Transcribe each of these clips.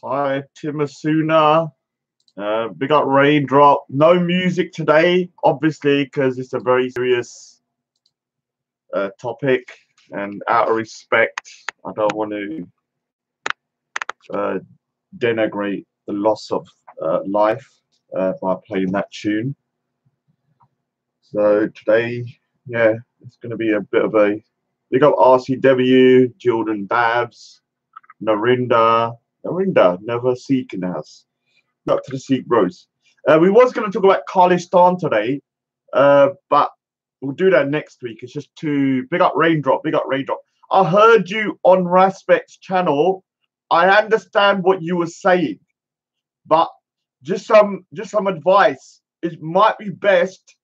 Hi, Timasuna. Big up Raindrop. No music today, obviously, because it's a very serious topic, and out of respect, I don't want to denigrate the loss of life by playing that tune. So today, yeah, it's going to be a bit of a big up RCW, Jordan Babs, Narinda, never seeking us. Up to the Sikh Bros. We was going to talk about Khalistan today, but we'll do that next week. It's just too big up Raindrop, big up Raindrop. I heard you on Raspect's channel. I understand what you were saying, but just some advice. It might be best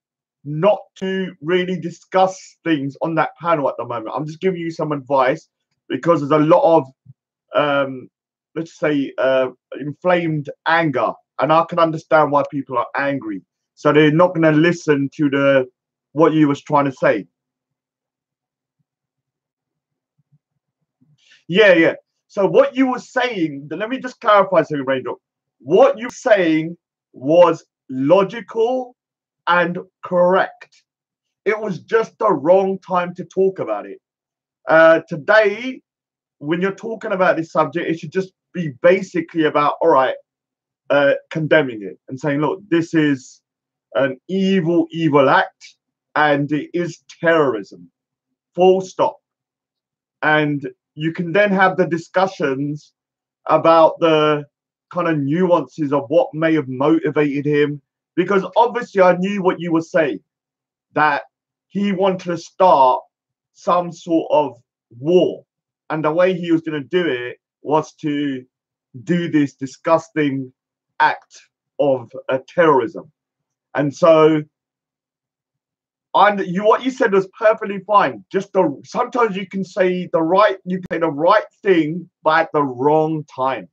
not to really discuss things on that panel at the moment. I'm just giving you some advice because there's a lot of let's say inflamed anger, and I can understand why people are angry, so they're not going to listen to what you was trying to say. Yeah. So what you were saying, let me just clarify something, Raindrop. What you were saying was logical and correct. It was just the wrong time to talk about it. Today, when you're talking about this subject, it should just be basically about, all right, condemning it and saying, look, this is an evil act, and it is terrorism, full stop. And you can then have the discussions about the kind of nuances of what may have motivated him, because obviously I knew what you were saying, that he wanted to start some sort of war, and the way he was going to do it was to do this disgusting act of terrorism. And so what you said was perfectly fine. Sometimes you can say the right thing but at the wrong time,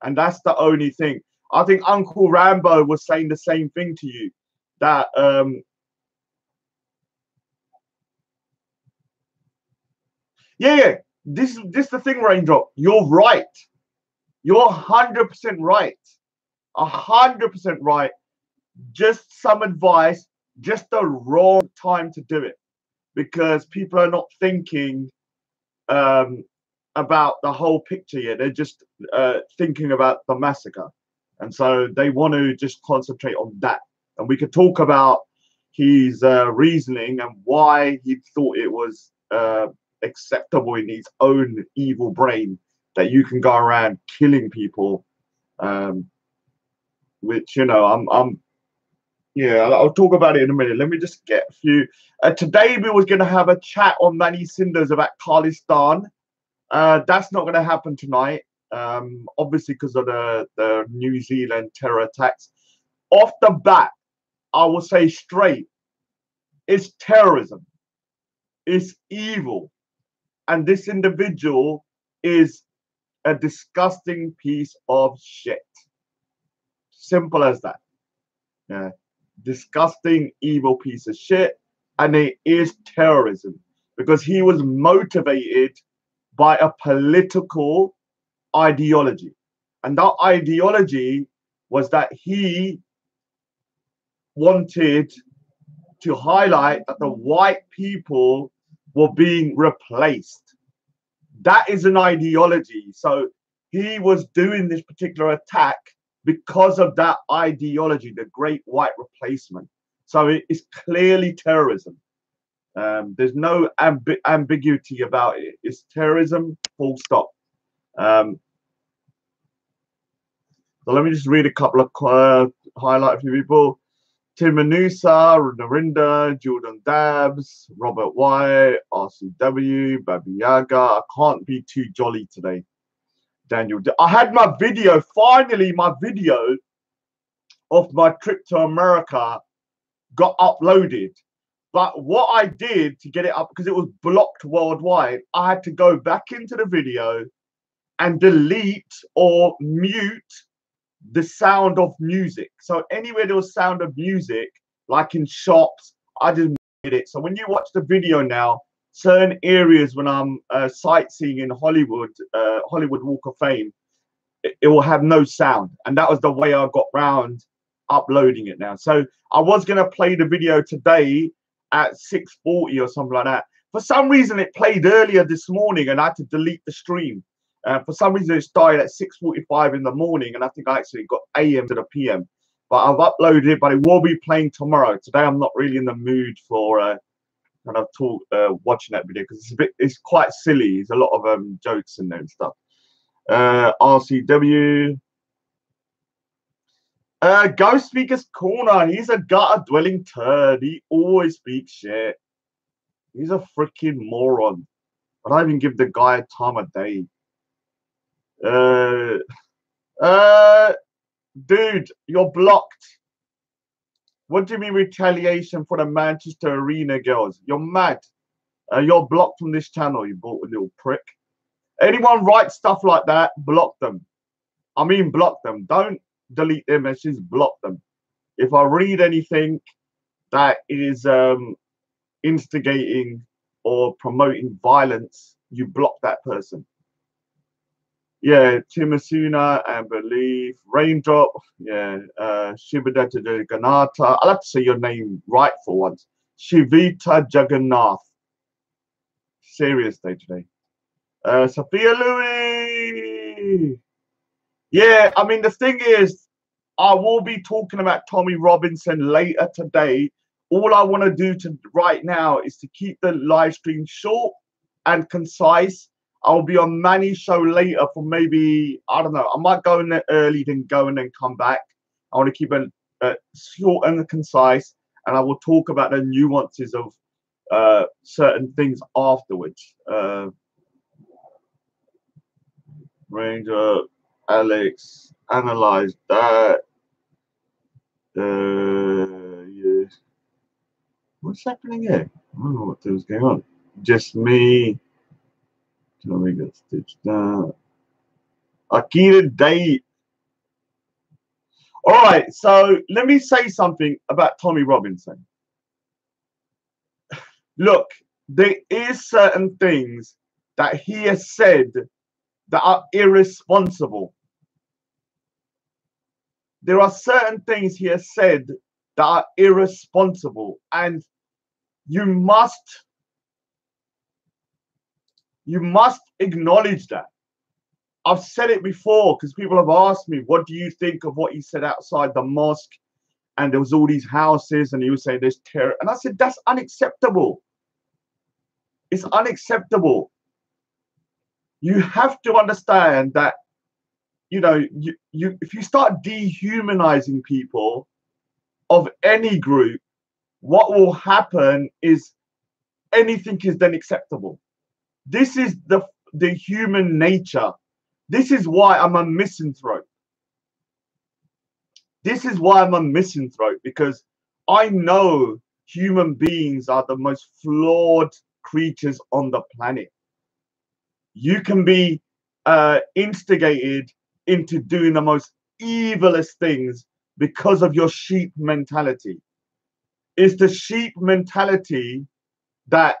and that's the only thing. I think Uncle Rambo was saying the same thing to you, that yeah, this is the thing, Raindrop. You're right. You're 100% right. 100% right. Just some advice, just the wrong time to do it, because people are not thinking about the whole picture yet. They're just thinking about the massacre, and so they want to just concentrate on that. And we could talk about his reasoning and why he thought it was acceptable in his own evil brain that you can go around killing people, which, you know, yeah, I'll talk about it in a minute. Let me just get a few. Today we was going to have a chat on Manny Cinders about Khalistan. That's not going to happen tonight, obviously because of the New Zealand terror attacks. Off the bat, I will say straight, it's terrorism. It's evil. And this individual is a disgusting piece of shit. Simple as that. Yeah. Disgusting, evil piece of shit. And it is terrorism because he was motivated by a political ideology. And that ideology was that he wanted to highlight that the white people were being replaced. That is an ideology. So he was doing this particular attack because of that ideology, the great white replacement. So it is clearly terrorism. There's no ambiguity about it. It's terrorism, full stop. So let me just read a couple of highlight a few people. Tim Manusa, Narinda, Jordan Dabs, Robert White, RCW, Baby Yaga. I can't be too jolly today. Daniel, I had my video, finally my video of my trip to America got uploaded. But what I did to get it up, because it was blocked worldwide, I had to go back into the video and delete or mute the sound of music. So anywhere there was sound of music, like in shops, I just muted it. So when you watch the video now, certain areas when I'm sightseeing in Hollywood, Hollywood Walk of Fame, it will have no sound, and that was the way I got round uploading it now. So I was gonna play the video today at 6:40 or something like that. For some reason, it played earlier this morning, and I had to delete the stream. For some reason, it started at 6:45 in the morning, and I think I actually got AM to the PM. But I've uploaded it, but it will be playing tomorrow. Today, I'm not really in the mood for kind of watching that video because it's quite silly. There's a lot of jokes in there and stuff. RCW. Ghost Speaker's Corner. He's a gutter dwelling turd. He always speaks shit. He's a freaking moron. I don't even give the guy a time of day. Dude, you're blocked. What do you mean retaliation for the Manchester Arena girls? You're mad. You're blocked from this channel, you little prick. Anyone writes stuff like that, block them. I mean, block them. Don't delete their messages, block them. If I read anything that is instigating or promoting violence, you block that person. Yeah, Timasuna and Belief, Raindrop, yeah, Shibadata Jagannatha. I'll have to say your name right for once. Shivita Jagannath. Serious day today. Sophia Louis. Yeah, I mean, the thing is, I will be talking about Tommy Robinson later today. All I want to do right now is to keep the live stream short and concise. I'll be on Manny's show later for maybe, I don't know, I might go in there early, then go and then come back. I want to keep it short and concise, and I will talk about the nuances of certain things afterwards. Ranger, Alex, analyze that. Yeah. What's happening here? I don't know what was going on. Just me. Let me get stitched down. Akira Date. All right, so let me say something about Tommy Robinson. Look, there is certain things that he has said that are irresponsible. There are certain things he has said that are irresponsible, and you must acknowledge that. I've said it before because people have asked me, what do you think of what he said outside the mosque? And there was all these houses and he was saying there's terror. And I said, that's unacceptable. It's unacceptable. You have to understand that, you know, if you start dehumanizing people of any group, what will happen is anything is then acceptable. This is the human nature. This is why I'm a misanthrope. This is why I'm a misanthrope, because I know human beings are the most flawed creatures on the planet. You can be instigated into doing the most evilest things because of your sheep mentality. It's the sheep mentality that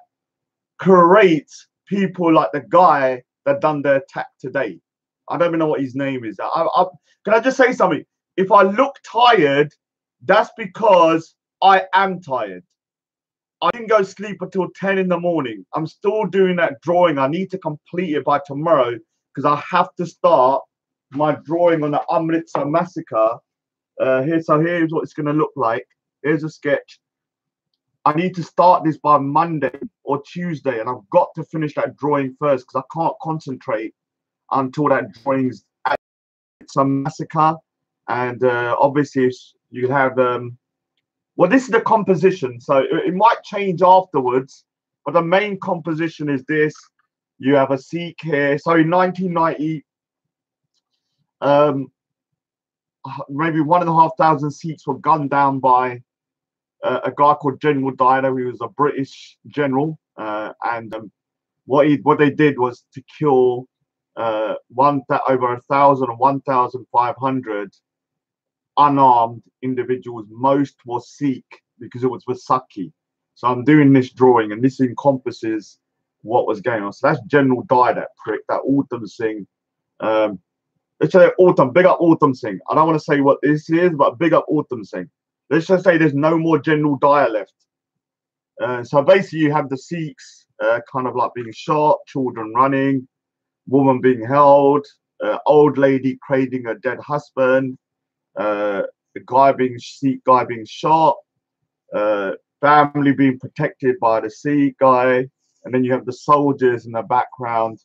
creates people like the guy that done the attack today. I don't even know what his name is. Can I just say something? If I look tired, that's because I am tired. I didn't go sleep until 10 in the morning. I'm still doing that drawing. I need to complete it by tomorrow because I have to start my drawing on the Amritsar massacre. Here's what it's going to look like. Here's a sketch. I need to start this by Monday or Tuesday, and I've got to finish that drawing first because I can't concentrate until that drawing's at some massacre. And obviously you have well, this is the composition, so it might change afterwards, but the main composition is this. You have a Sikh here. So in 1990, maybe 1,500 Sikhs were gunned down by a guy called General Dyer. He was a British general, and what they did was to over 1,000 or 1,500 unarmed individuals. Most were Sikh because it was Vaisakhi. So I'm doing this drawing, and this encompasses what was going on. So that's General Dye, that prick, that Autumn Singh. Let's say Autumn, big up Autumn Singh. I don't want to say what this is, but big up Autumn Singh. Let's just say there's no more General Dyer left. So basically, you have the Sikhs kind of like being shot, children running, woman being held, old lady cradling a dead husband, the Sikh guy being shot, family being protected by the Sikh guy, and then you have the soldiers in the background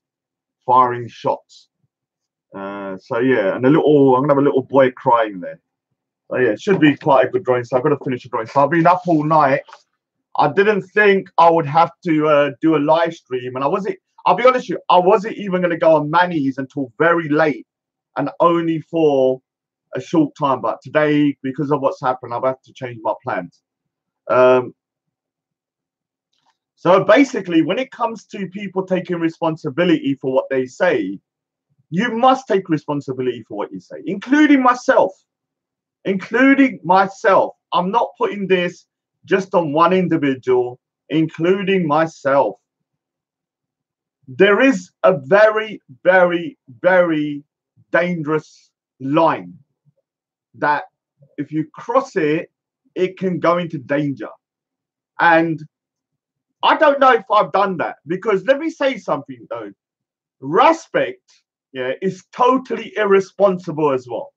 firing shots. So yeah, and I'm gonna have a little boy crying there. So yeah, it should be quite a good drawing. So I've got to finish the drawing. So I've been up all night. I didn't think I would have to do a live stream, and I'll be honest with you, I wasn't even going to go on Manny's until very late, and only for a short time. But today, because of what's happened, I've had to change my plans. So basically, when it comes to people taking responsibility for what they say, you must take responsibility for what you say, including myself. Including myself. I'm not putting this just on one individual, including myself. There is a very, very, very dangerous line that if you cross it, it can go into danger. And I don't know if I've done that, because let me say something though. Respect, yeah, is totally irresponsible as well.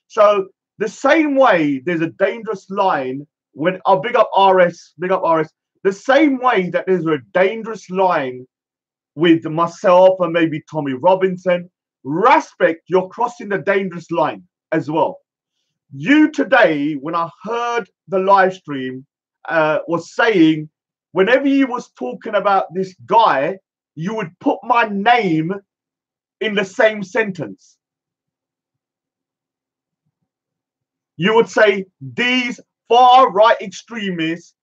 So the same way there's a dangerous line when I'll big up RS, the same way that there's a dangerous line with myself and maybe Tommy Robinson, respect, you're crossing the dangerous line as well. You today, when I heard the live stream, was saying, whenever you was talking about this guy, you would put my name in the same sentence. You would say, these far-right extremists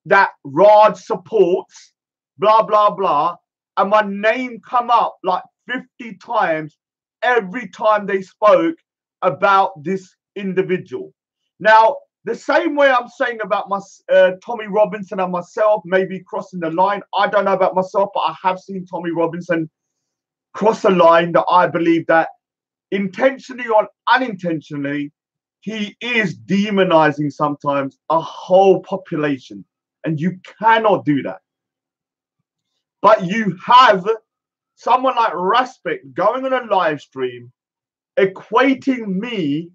that Raj supports, blah, blah, blah, and my name come up like 50 times every time they spoke about this individual. Now, the same way I'm saying about my Tommy Robinson and myself maybe crossing the line, I don't know about myself, but I have seen Tommy Robinson cross a line that I believe that intentionally or unintentionally, he is demonizing sometimes a whole population, and you cannot do that. But you have someone like Respect going on a live stream, equating me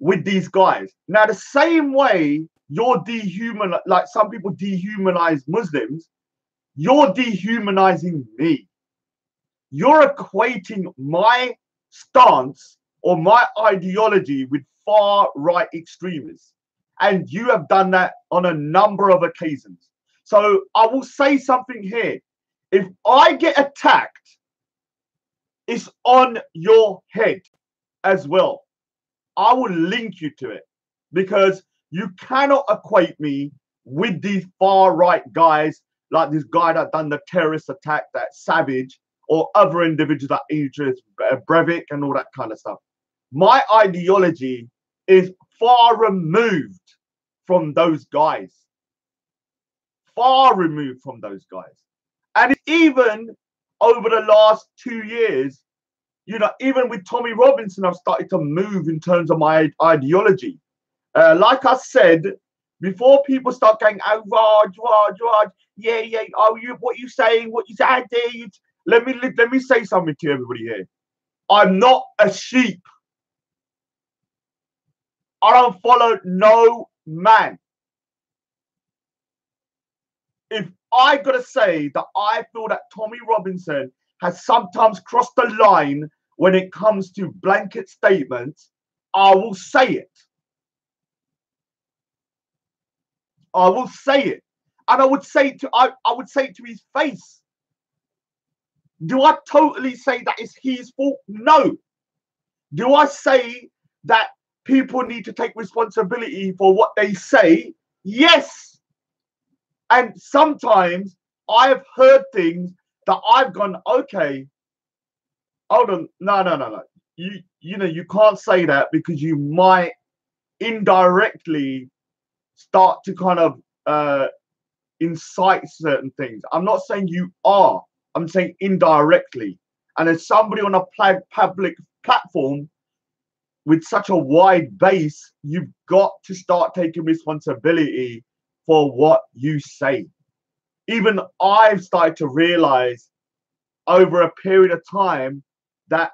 with these guys. Now, the same way you're like some people dehumanize Muslims, you're dehumanizing me. You're equating my stance or my ideology with far-right extremists. And you have done that on a number of occasions. So I will say something here. If I get attacked, it's on your head as well. I will link you to it, because you cannot equate me with these far-right guys, like this guy that done the terrorist attack, that Savage, or other individuals like Idris Breivik and all that kind of stuff. My ideology is far removed from those guys. Far removed from those guys. And even over the last 2 years, you know, even with Tommy Robinson, I've started to move in terms of my ideology. Like I said, before people start going, oh, Raj, yeah, oh, what you saying, let me say something to everybody here. I'm not a sheep. I don't follow no man. If I gotta say that I feel that Tommy Robinson has sometimes crossed the line when it comes to blanket statements, I will say it. I will say it. And I would say it to his face. Do I totally say that it's his fault? No. Do I say that people need to take responsibility for what they say? Yes. And sometimes I've heard things that I've gone, okay, hold on, no. You know, you can't say that, because you might indirectly start to kind of incite certain things. I'm not saying you are. I'm saying indirectly. And as somebody on a public platform with such a wide base, you've got to start taking responsibility for what you say. Even I've started to realize over a period of time that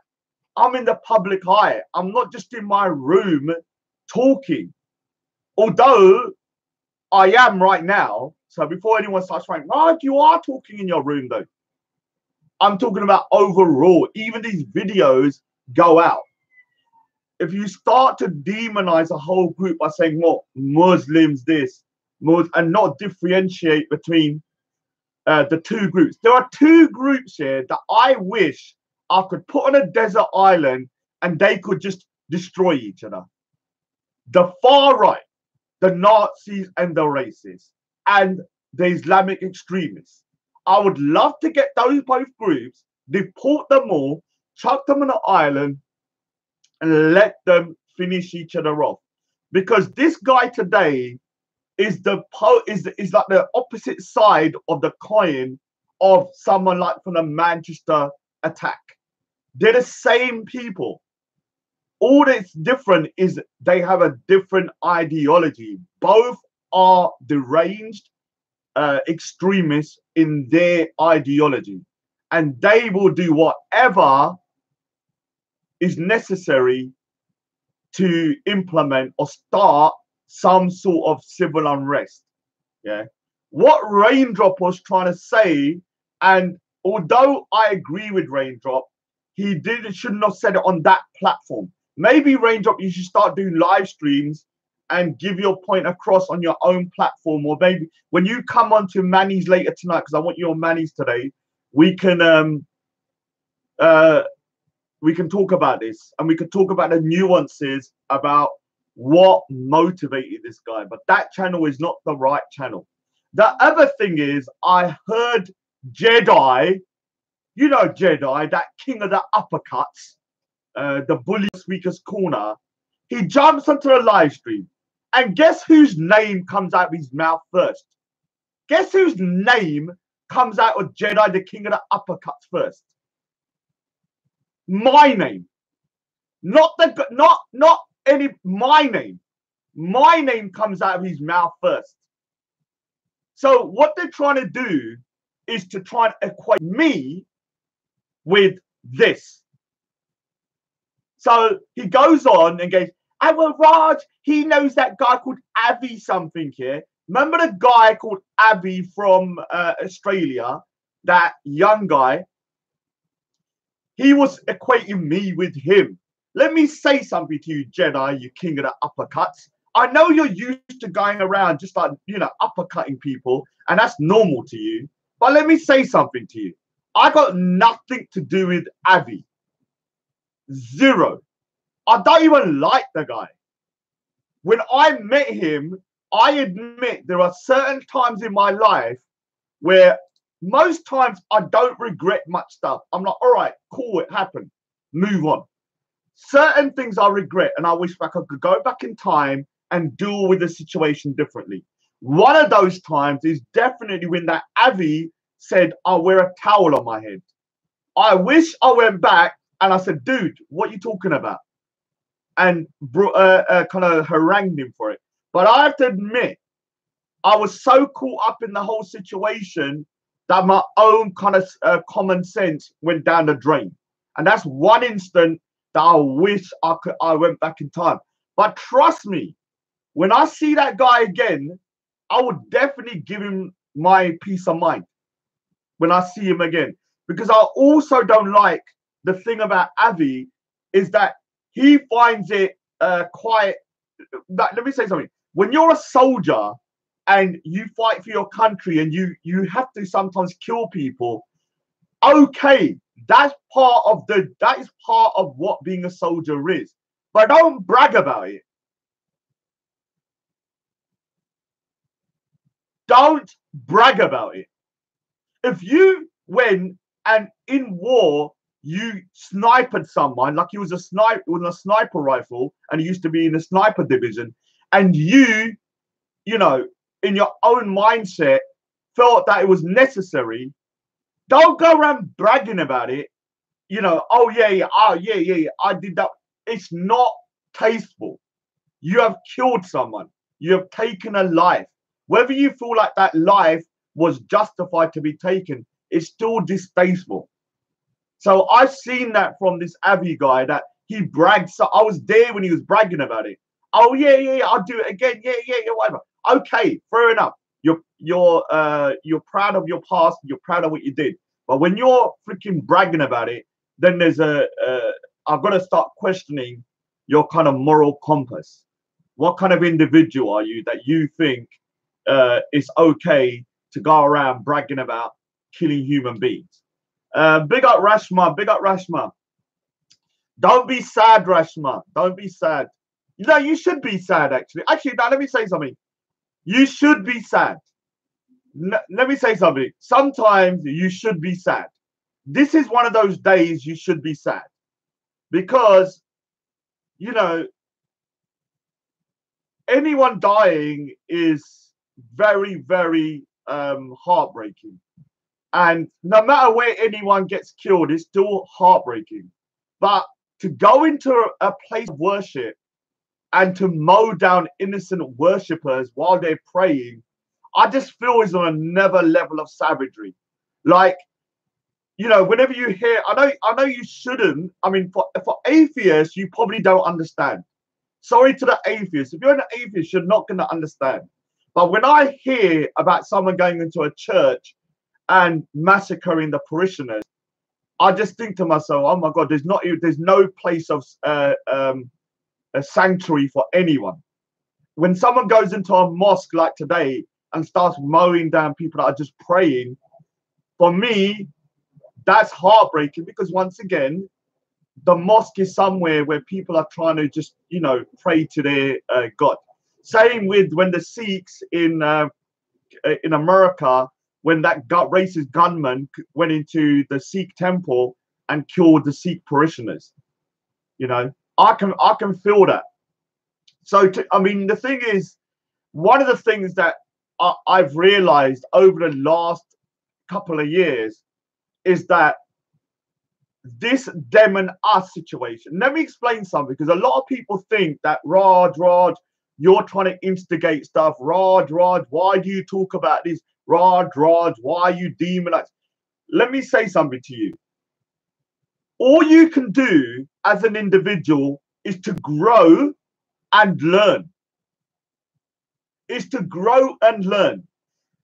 I'm in the public eye. I'm not just in my room talking. Although I am right now. So before anyone starts saying, "Right, you are talking in your room," though. I'm talking about overall. Even these videos go out. If you start to demonize a whole group by saying, "Well, Muslims this," and not differentiate between the two groups. There are two groups here that I wish I could put on a desert island and they could just destroy each other. The far right, the Nazis and the racists, and the Islamic extremists. I would love to get those both groups, deport them all, chuck them on an island, and let them finish each other off. Because this guy today is like the opposite side of the coin of someone like from the Manchester attack. They're the same people. All that's different is they have a different ideology. Both are deranged extremists in their ideology, and they will do whatever is necessary to implement or start some sort of civil unrest. Yeah. What Raindrop was trying to say, and although I agree with Raindrop, he shouldn't have said it on that platform. Maybe Raindrop, you should start doing live streams and give your point across on your own platform, or maybe when you come on to Manny's later tonight, because I want you on Manny's today, we can talk about this, and we can talk about the nuances about what motivated this guy. But that channel is not the right channel. The other thing is, I heard Jedi, you know Jedi, that king of the uppercuts, the bully speaker's corner, he jumps onto a live stream, and guess whose name comes out of his mouth first? Guess whose name comes out of Jedi, the king of the uppercuts first? My name. Not any, my name. My name comes out of his mouth first. So what they're trying to do is to try and equate me with this. So he goes on and goes, "Oh, well, Raj, he knows that guy called Avi something here. Remember the guy called Avi from Australia, that young guy? He was equating me with him. Let me say something to you, Jedi, you king of the uppercuts. I know you're used to going around just like, uppercutting people, and that's normal to you. But let me say something to you. I got nothing to do with Avi. Zero. I don't even like the guy. When I met him, I admit there are certain times in my life where most times I don't regret much stuff. I'm like, all right, cool, it happened. Move on. Certain things I regret, and I wish I could go back in time and deal with the situation differently. One of those times is definitely when that Avi said, "I'll wear a towel on my head." I wish I went back and I said, "Dude, what are you talking about?" And kind of harangued him for it. But I have to admit, I was so caught up in the whole situation that my own kind of common sense went down the drain. And that's one instant that I wish I went back in time. But trust me, when I see that guy again, I would definitely give him my peace of mind when I see him again. Because I also don't like the thing about Avi is that he finds it quite. Let me say something. When you're a soldier and you fight for your country and you have to sometimes kill people, okay, that is part of what being a soldier is. But don't brag about it. Don't brag about it. If you went and in war you sniped someone, like he was a sniper with a sniper rifle, and he used to be in the sniper division, and you know, in your own mindset, felt that it was necessary, don't go around bragging about it. You know, oh yeah, yeah, oh yeah, yeah, yeah, I did that. It's not tasteful. You have killed someone. You have taken a life. Whether you feel like that life was justified to be taken, it's still distasteful. So I've seen that from this Avi guy that he bragged. So I was there when he was bragging about it. Oh yeah, yeah, yeah, I'll do it again. Yeah, yeah, yeah, whatever. Okay, fair enough. You're proud of your past. You're proud of what you did. But when you're freaking bragging about it, then there's I've got to start questioning your kind of moral compass. What kind of individual are you that you think it's okay to go around bragging about killing human beings? Big up Rashma, big up Rashma. Don't be sad, Rashma. Don't be sad. You know, you should be sad, actually. Actually, now let me say something. You should be sad. Let me say something. Sometimes you should be sad. This is one of those days you should be sad. Because, you know, anyone dying is very, very heartbreaking. And no matter where anyone gets killed, it's still heartbreaking. But to go into a place of worship and to mow down innocent worshippers while they're praying, I just feel is on another level of savagery. Like, you know, whenever you hear, I know you shouldn't. I mean, for atheists, you probably don't understand. Sorry to the atheists. If you're an atheist, you're not going to understand. But when I hear about someone going into a church and massacring the parishioners, I just think to myself, oh my God, there's no place of a sanctuary for anyone. When someone goes into a mosque like today and starts mowing down people that are just praying, for me, that's heartbreaking, because once again, the mosque is somewhere where people are trying to just, you know, pray to their God. Same with when the Sikhs in America, when that racist gunman went into the Sikh temple and killed the Sikh parishioners. You know, I can feel that. So, I mean, the thing is, one of the things that I've realized over the last couple of years is that this them and us situation. Let me explain something, because a lot of people think that Raj, you're trying to instigate stuff. Raj, why do you talk about this? Raj, why are you demonized? Let me say something to you. All you can do as an individual is to grow and learn. Is to grow and learn.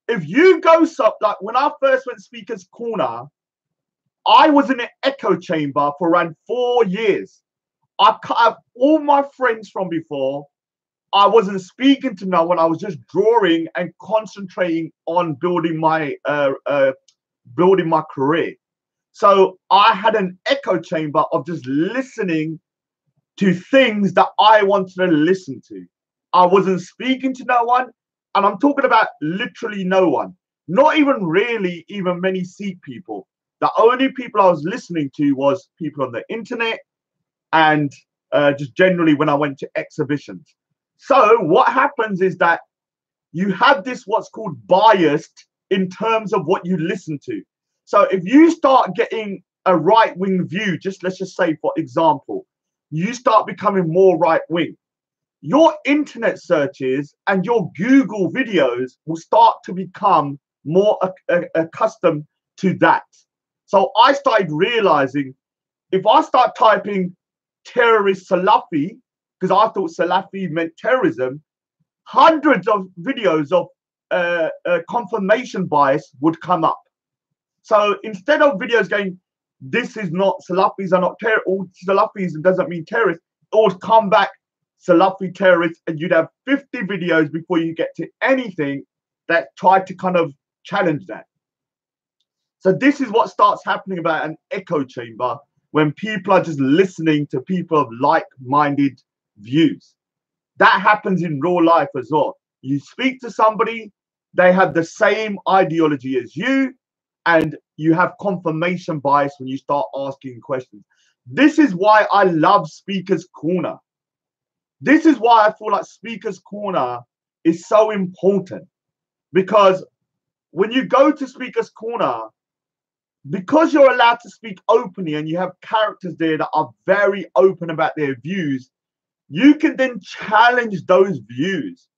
If you go like when I first went Speaker's Corner, I was in an echo chamber for around 4 years. I cut out all my friends from before. I wasn't speaking to no one. I was just drawing and concentrating on building my career. So I had an echo chamber of just listening to things that I wanted to listen to. I wasn't speaking to no one, and I'm talking about literally no one. Not even really even many Sikh people. The only people I was listening to was people on the internet and just generally when I went to exhibitions. So what happens is that you have this what's called biased in terms of what you listen to. So if you start getting a right-wing view, let's just say, for example, you start becoming more right-wing, your internet searches and your Google videos will start to become more accustomed to that. So I started realizing if I start typing terrorist Salafi, because I thought Salafi meant terrorism, hundreds of videos of confirmation bias would come up. So instead of videos going, this is not, Salafis are not terrorists, or Salafis doesn't mean terrorists, it would come back, Salafi terrorists, and you'd have 50 videos before you get to anything that tried to kind of challenge that. So this is what starts happening about an echo chamber when people are just listening to people of like-minded views. That happens in real life as well. You speak to somebody, they have the same ideology as you, and you have confirmation bias when you start asking questions. This is why I love Speaker's Corner. This is why I feel like Speaker's Corner is so important, because when you go to Speaker's Corner, because you're allowed to speak openly and you have characters there that are very open about their views, you can then challenge those views.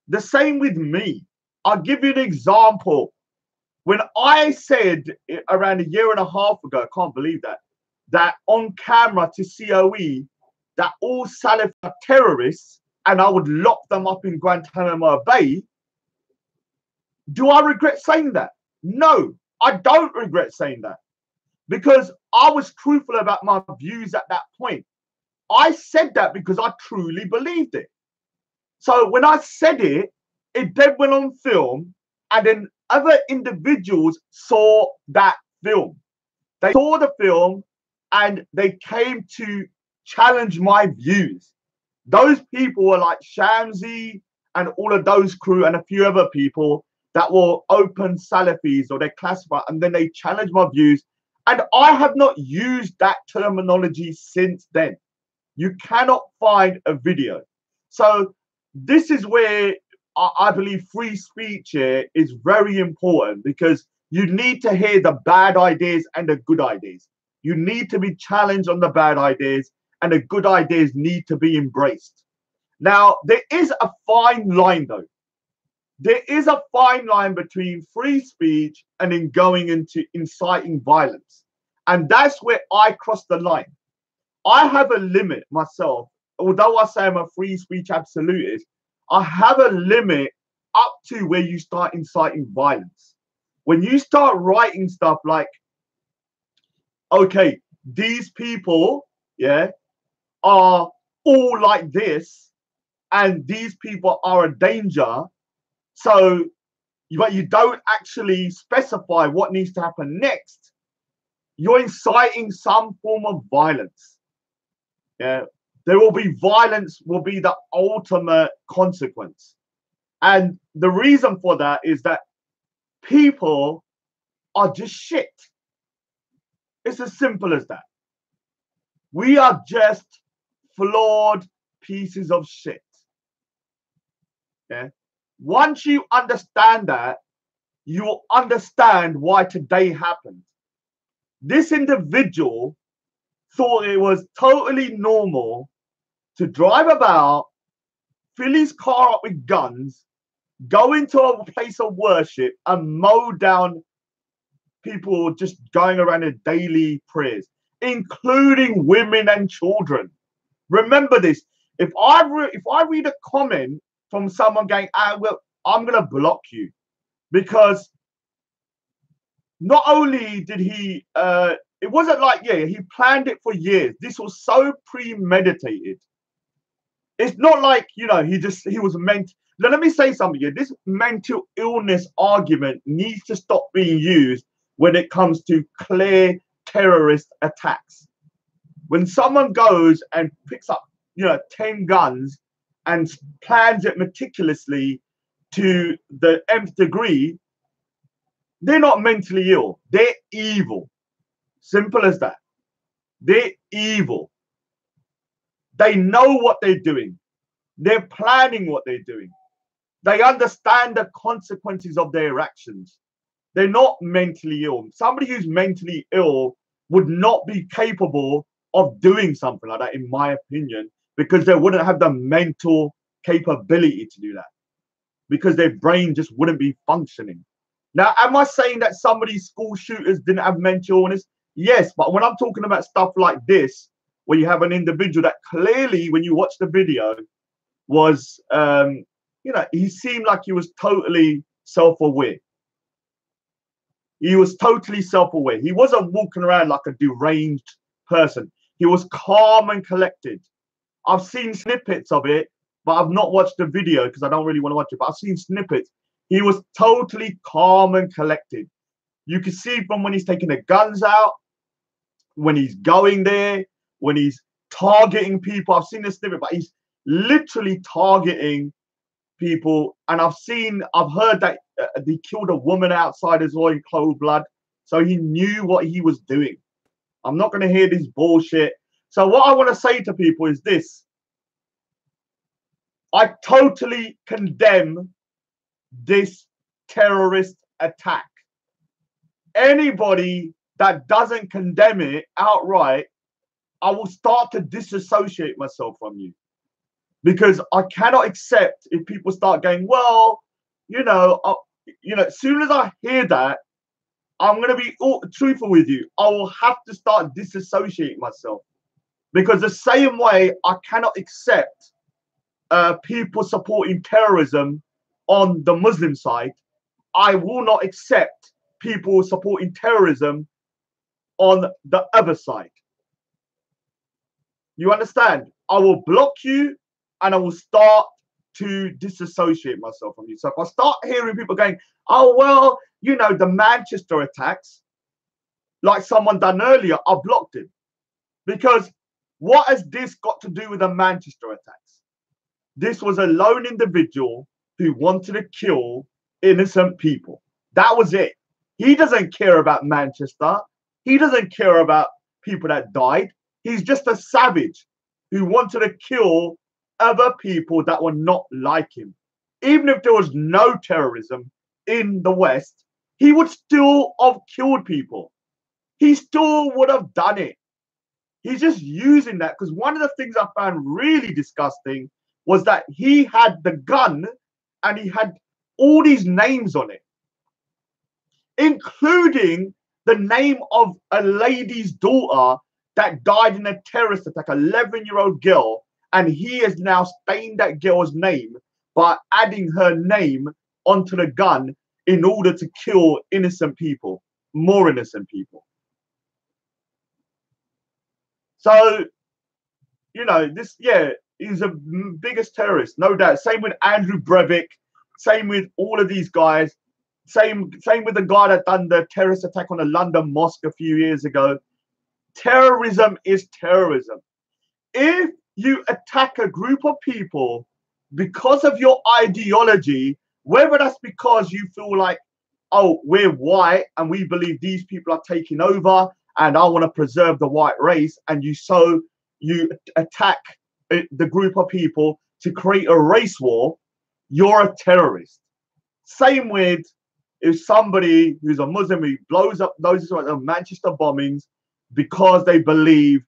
The same with me. I'll give you an example. When I said around a year and a half ago, I can't believe that on camera to COE, that all Salaf are terrorists and I would lock them up in Guantanamo Bay, do I regret saying that? No, I don't regret saying that, because I was truthful about my views at that point. I said that because I truly believed it. So when I said it, it then went on film, and then other individuals saw that film. They saw the film and they came to challenge my views. Those people were like Shamsi and all of those crew and a few other people that were open Salafis, or they classify, and then they challenged my views. And I have not used that terminology since then. You cannot find a video. So this is where I believe free speech here is very important, because you need to hear the bad ideas and the good ideas. You need to be challenged on the bad ideas, and the good ideas need to be embraced. Now, there is a fine line though. There is a fine line between free speech and then going into inciting violence. And that's where I cross the line. I have a limit myself. Although I say I'm a free speech absolutist, I have a limit up to where you start inciting violence. When you start writing stuff like, okay, these people, yeah, are all like this, and these people are a danger. So, but you don't actually specify what needs to happen next. You're inciting some form of violence. Yeah, there will be violence, will be the ultimate consequence. And the reason for that is that people are just shit. It's as simple as that. We are just flawed pieces of shit. Yeah. Once you understand that, you'll understand why today happened. This individual thought it was totally normal to drive about, fill his car up with guns, go into a place of worship and mow down people just going around their daily prayers, including women and children. Remember this. If I read a comment from someone going, well, I'm going to block you, because not only did he, it wasn't like, yeah, he planned it for years. This was so premeditated. It's not like, you know, he was meant. Now, let me say something here. This mental illness argument needs to stop being used when it comes to clear terrorist attacks. When someone goes and picks up, 10 guns and plans it meticulously to the nth degree, they're not mentally ill. They're evil. Simple as that. They're evil. They know what they're doing. They're planning what they're doing. They understand the consequences of their actions. They're not mentally ill. Somebody who's mentally ill would not be capable of doing something like that, in my opinion, because they wouldn't have the mental capability to do that, because their brain just wouldn't be functioning. Now, am I saying that some of these school shooters didn't have mental illness? Yes, but when I'm talking about stuff like this, where you have an individual that clearly, when you watch the video, was, he seemed like he was totally self-aware. He was totally self-aware. He wasn't walking around like a deranged person. He was calm and collected. I've seen snippets of it, but I've not watched the video because I don't really want to watch it. But I've seen snippets. He was totally calm and collected. You can see from when he's taking the guns out, when he's going there, when he's targeting people. I've seen the snippet, but he's literally targeting people. And I've heard that he killed a woman outside as well in cold blood. So he knew what he was doing. I'm not going to hear this bullshit. So what I want to say to people is this. I totally condemn this terrorist attack. Anybody that doesn't condemn it outright, I will start to disassociate myself from you, because I cannot accept if people start going, well, as soon as I hear that, I'm going to be truthful with you. I will have to start disassociating myself, because the same way I cannot accept people supporting terrorism on the Muslim side, I will not accept people supporting terrorism on the other side. You understand? I will block you and I will start to disassociate myself from you. So if I start hearing people going, oh, well, the Manchester attacks, like someone done earlier, I blocked him. Because what has this got to do with the Manchester attacks? This was a lone individual who wanted to kill innocent people. That was it. He doesn't care about Manchester. He doesn't care about people that died. He's just a savage who wanted to kill other people that were not like him. Even if there was no terrorism in the West, he would still have killed people. He still would have done it. He's just using that, because one of the things I found really disgusting was that he had the gun and he had all these names on it, including the name of a lady's daughter that died in a terrorist attack, 11-year-old girl, and he has now stained that girl's name by adding her name onto the gun in order to kill innocent people, more innocent people. So, this, he's the biggest terrorist, no doubt. Same with Andrew Breivik, same with all of these guys, same with the guy that done the terrorist attack on a London mosque a few years ago. Terrorism is terrorism. If you attack a group of people because of your ideology, whether that's because you feel like, oh, we're white and we believe these people are taking over and I want to preserve the white race, and you attack the group of people to create a race war, you're a terrorist. Same with if somebody who's a Muslim who blows up those Manchester bombings because they believe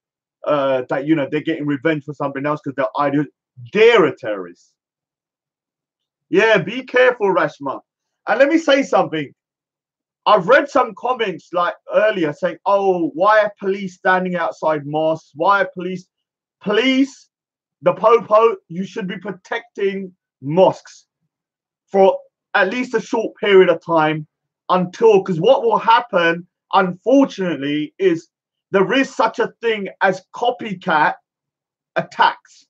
that they're getting revenge for something else because they're a terrorist. Yeah, be careful, Rashma. And let me say something. I've read some comments like earlier saying, oh, why are police standing outside mosques? Why are police, the Popo, you should be protecting mosques for at least a short period of time because what will happen, unfortunately, is there is such a thing as copycat attacks.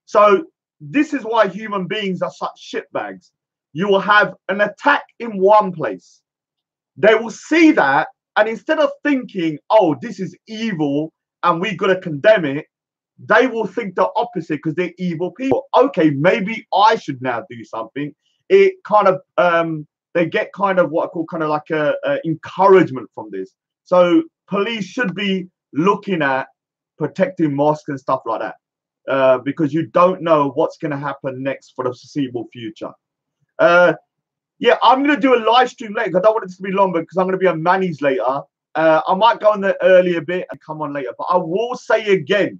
So this is why human beings are such shitbags. You will have an attack in one place. They will see that, and instead of thinking, oh, this is evil and we got to condemn it, they will think the opposite because they're evil people. Okay, maybe I should now do something. It kind of, they get kind of what I call kind of like a encouragement from this. So police should be looking at protecting mosques and stuff like that, because you don't know what's going to happen next for the foreseeable future. Yeah, I'm going to do a live stream later because I don't want it to be longer because I'm going to be on Manny's later. I might go on there early a bit and come on later. But I will say again,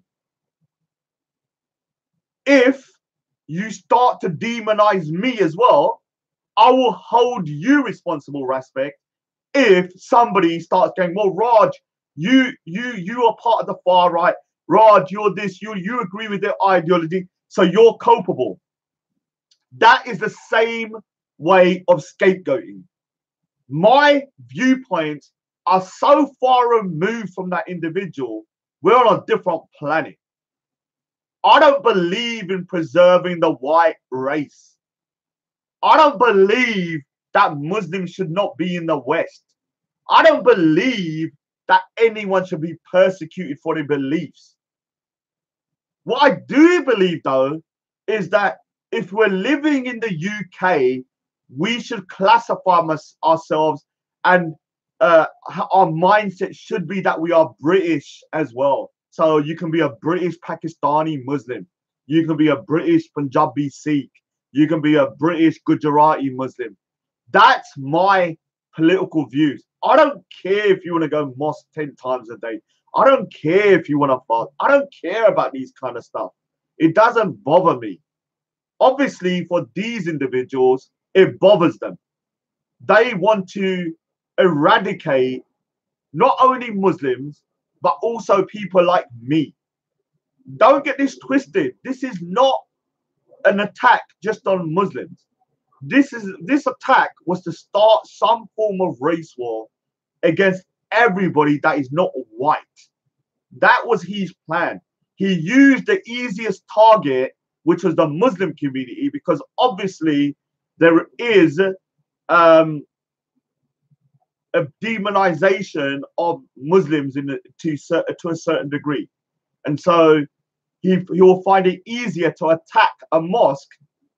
if you start to demonize me as well, I will hold you responsible, Respect, if somebody starts going, well, Raj, you are part of the far right. Raj, you're this, you agree with their ideology, so you're culpable. That is the same way of scapegoating. My viewpoints are so far removed from that individual. We're on a different planet. I don't believe in preserving the white race. I don't believe that Muslims should not be in the West. I don't believe that anyone should be persecuted for their beliefs. What I do believe, though, is that if we're living in the UK, we should classify ourselves, and our mindset should be that we are British as well. So you can be a British Pakistani Muslim. You can be a British Punjabi Sikh. You can be a British Gujarati Muslim. That's my political views. I don't care if you want to go mosque 10 times a day. I don't care if you want to fast. I don't care about these kind of stuff. It doesn't bother me. Obviously, for these individuals, it bothers them. They want to eradicate not only Muslims, but also people like me. Don't get this twisted. This is not an attack just on Muslims. This attack was to start some form of race war against everybody that is not white. That was his plan. He used the easiest target, which was the Muslim community, because obviously there is a demonization of Muslims to a certain degree, and so he will find it easier to attack a mosque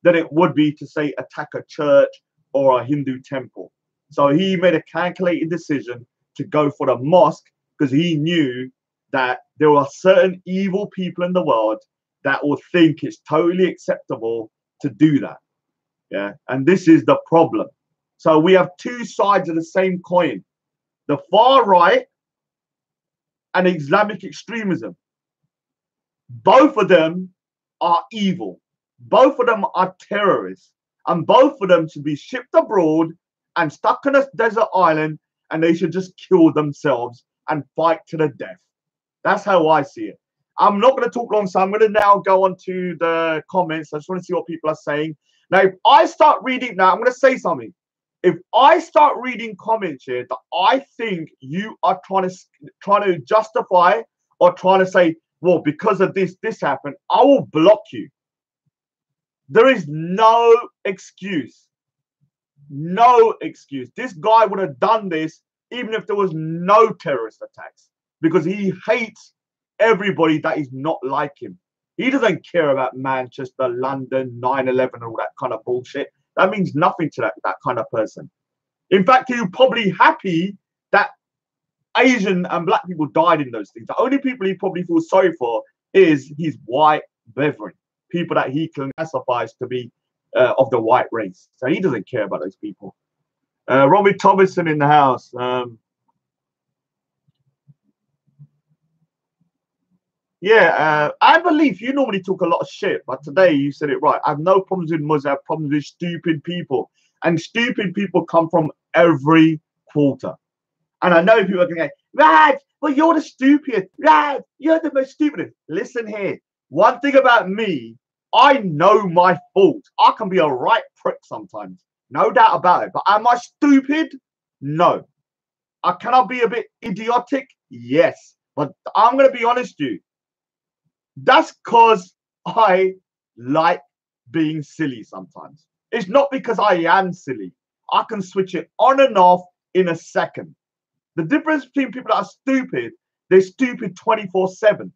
than it would be to say attack a church or a Hindu temple. So he made a calculated decision to go for the mosque because he knew that there are certain evil people in the world that will think it's totally acceptable to do that. Yeah, and this is the problem. So we have two sides of the same coin: the far right and Islamic extremism. Both of them are evil. Both of them are terrorists. And both of them should be shipped abroad and stuck on a desert island, and they should just kill themselves and fight to the death. That's how I see it. I'm not going to talk long, so I'm going to now go on to the comments. I just want to see what people are saying. Now, if I start reading, now I'm going to say something. If I start reading comments here that I think you are trying to justify or trying to say, well, because of this happened, I will block you. There is no excuse. No excuse. This guy would have done this even if there was no terrorist attacks, because he hates everybody that is not like him. He doesn't care about Manchester, London, 9/11, all that kind of bullshit. That means nothing to that kind of person. In fact, he's probably happy that Asian and black people died in those things. The only people he probably feels sorry for is his white brethren, people that he classifies to be of the white race. So he doesn't care about those people. Robbie Thomason in the house. I believe you normally talk a lot of shit, but today you said it right. I have no problems with Muslims, I have problems with stupid people. And stupid people come from every quarter. And I know people are going to go, Rad, well, you're the stupid. Rad, you're the most stupid. Listen here. One thing about me, I know my fault. I can be a right prick sometimes. No doubt about it. But am I stupid? No. Can I be a bit idiotic? Yes. But I'm going to be honest with you. That's because I like being silly sometimes. It's not because I am silly. I can switch it on and off in a second. The difference between people that are stupid, they're stupid 24/7.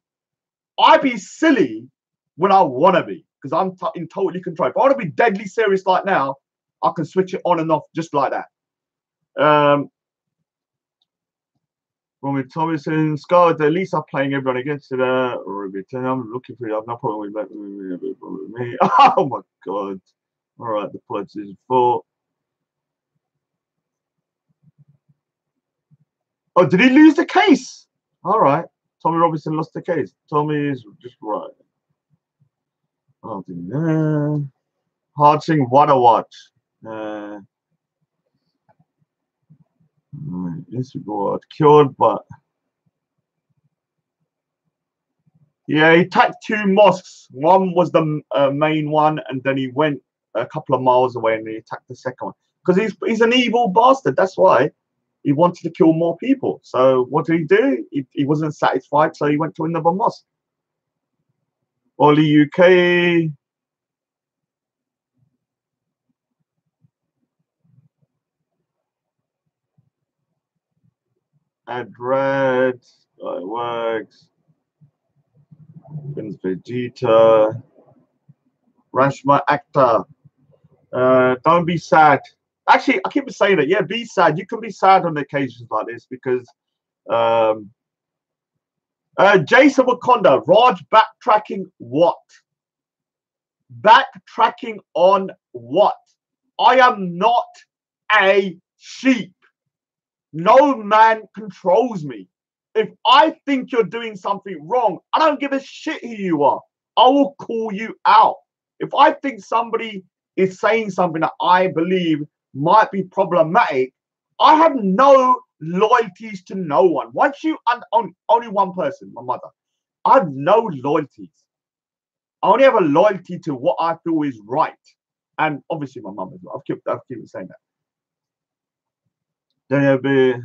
I be silly when I want to be, because I'm in totally control. If I want to be deadly serious like now, I can switch it on and off just like that. When we Thomason, Scarlet, at least I'm playing everyone against it. I'm looking for it. I've no problem with me. Oh my god. All right, the pledge is full. Oh, did he lose the case? All right. Tommy Robinson lost the case. Tommy is just right. Oh, hard thing, what a watch. Instagram killed, but yeah, he attacked two mosques. One was the main one, and then he went a couple of miles away and he attacked the second one because he's an evil bastard. That's why he wanted to kill more people. So what did he do? He wasn't satisfied, so he went to another mosque. Oli UK. Add red. It works. Vince Vegeta. Rashma Actor. Don't be sad. Actually, I keep saying it. Yeah, be sad. You can be sad on occasions like this because Jason Wakanda, Raj backtracking what? Backtracking on what? I am not a sheep. No man controls me. If I think you're doing something wrong, I don't give a shit who you are. I will call you out. If I think somebody is saying something that I believe might be problematic, I have no loyalties to no one. Once you, only one person, my mother. I have no loyalties. I only have a loyalty to what I feel is right. And obviously my mum as well. I've kept saying that. Then there'll be,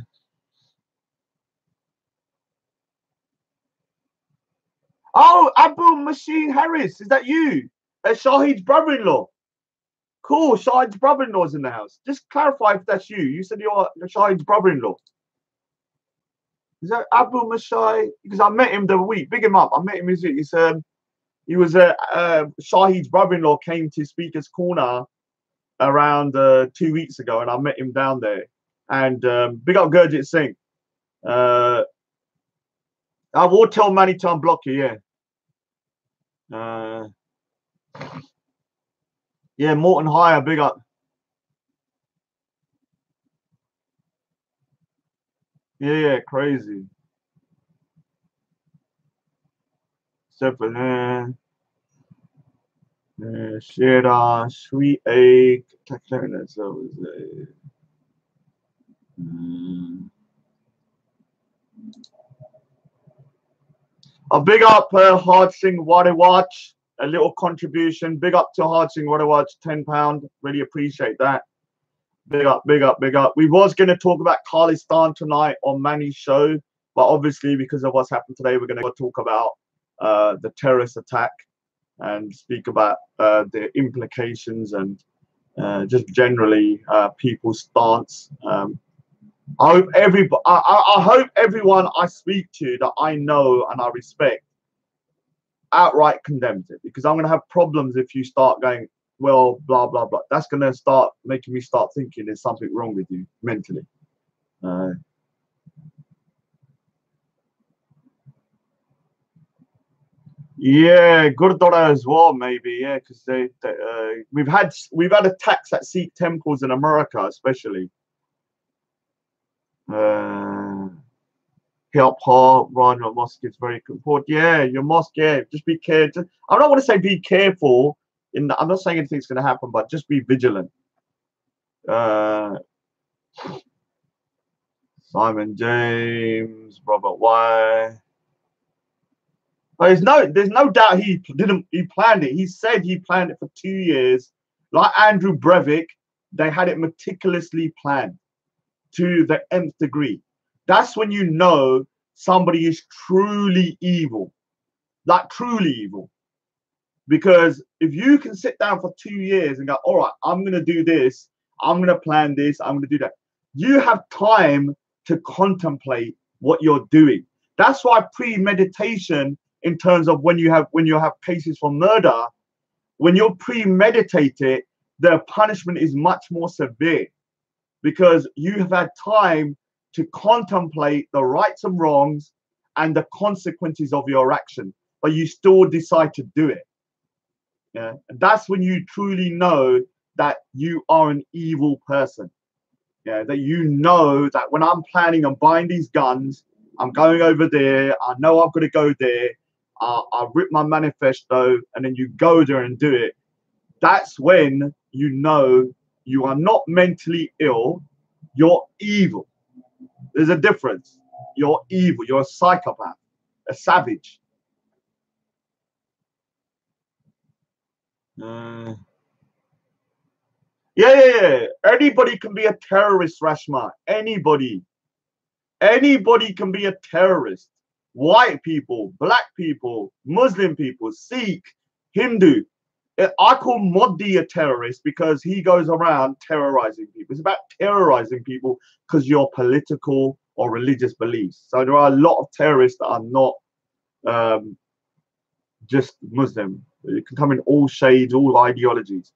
oh, Abu Machine Harris, is that you? Shahid's brother-in-law. Cool, Shahid's brother-in-law's in the house. Just clarify if that's you. You said you're Shahid's brother-in-law. Is that Abu Mashai? Because I met him the week. Big him up. I met him this week. He was Shahid's brother-in-law came to Speaker's Corner around 2 weeks ago, and I met him down there. And big up Gurjit Singh. I will tell Manny to unblock you, yeah. Yeah, Morton Hire, big up. Yeah, crazy. Seven, Shera, Sweet Egg, so a big up Hard Sing Water Watch, a little contribution. Big up to Hard Sing Water Watch, £10. Really appreciate that. Big up, big up, big up. We was going to talk about Khalistan tonight on Manny's show, but obviously because of what's happened today, we're going to talk about the terrorist attack and speak about the implications and just generally people's stance. I hope everyone I speak to that I know and I respect outright condemns it, because I'm going to have problems if you start going, well, blah, blah, blah. That's going to start making me start thinking there's something wrong with you mentally. Yeah, Gurdwara as well, maybe. Yeah, because we've had attacks at Sikh temples in America, especially. Help her run your mosque is very important. Yeah, your mosque. Yeah, just be careful. I don't want to say be careful. I'm not saying anything's going to happen, but just be vigilant. Simon James, Robert Y. There's no doubt he planned it. He said he planned it for 2 years. Like Andrew Breivik, they had it meticulously planned to the nth degree. That's when you know somebody is truly evil, like truly evil. Because if you can sit down for 2 years and go, all right, I'm going to do this, I'm going to plan this, I'm going to do that, you have time to contemplate what you're doing. That's why premeditation, in terms of when you have cases for murder, when you're premeditated, the punishment is much more severe, because you have had time to contemplate the rights and wrongs and the consequences of your action, but you still decide to do it. Yeah, and that's when you truly know that you are an evil person. Yeah, that you know that when I'm planning on buying these guns, I'm going over there, I know I've got to go there, I rip my manifesto, and then you go there and do it. That's when you know you are not mentally ill, you're evil. There's a difference. You're evil, you're a psychopath, a savage. Yeah. Anybody can be a terrorist, Rashma. Anybody. Anybody can be a terrorist. White people, black people, Muslim people, Sikh, Hindu. I call Modi a terrorist because he goes around terrorizing people. It's about terrorizing people because your political or religious beliefs. So there are a lot of terrorists that are not just Muslim. It can come in all shades, all ideologies.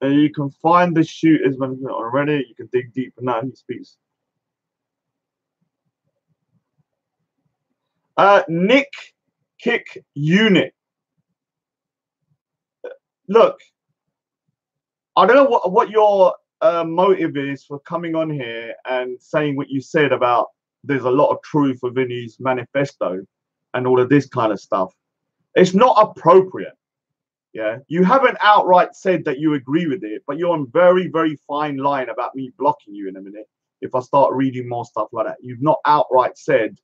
You can find the shooters when on Reddit. You can dig deeper now. He speaks. Nick kick unit. Look, I don't know what your motive is for coming on here and saying what you said about there's a lot of truth within his manifesto and all of this kind of stuff. It's not appropriate. Yeah, you haven't outright said that you agree with it, but you're on very, very fine line about me blocking you in a minute if I start reading more stuff like that. You've not outright said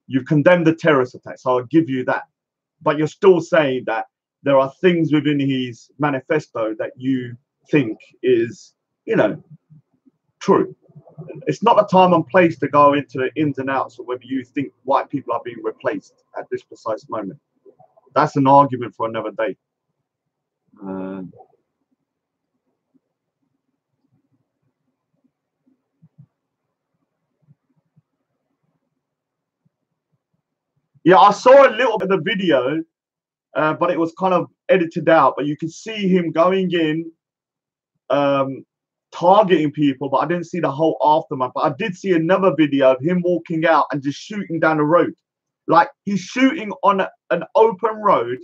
you've condemned the terrorist attack, so I'll give you that. But you're still saying that there are things within his manifesto that you think is, true. It's not the time and place to go into the ins and outs of whether you think white people are being replaced at this precise moment. That's an argument for another day. Yeah, I saw a little bit of the video, but it was kind of edited out. But you could see him going in, targeting people, but I didn't see the whole aftermath. But I did see another video of him walking out and just shooting down the road. Like he's shooting on an open road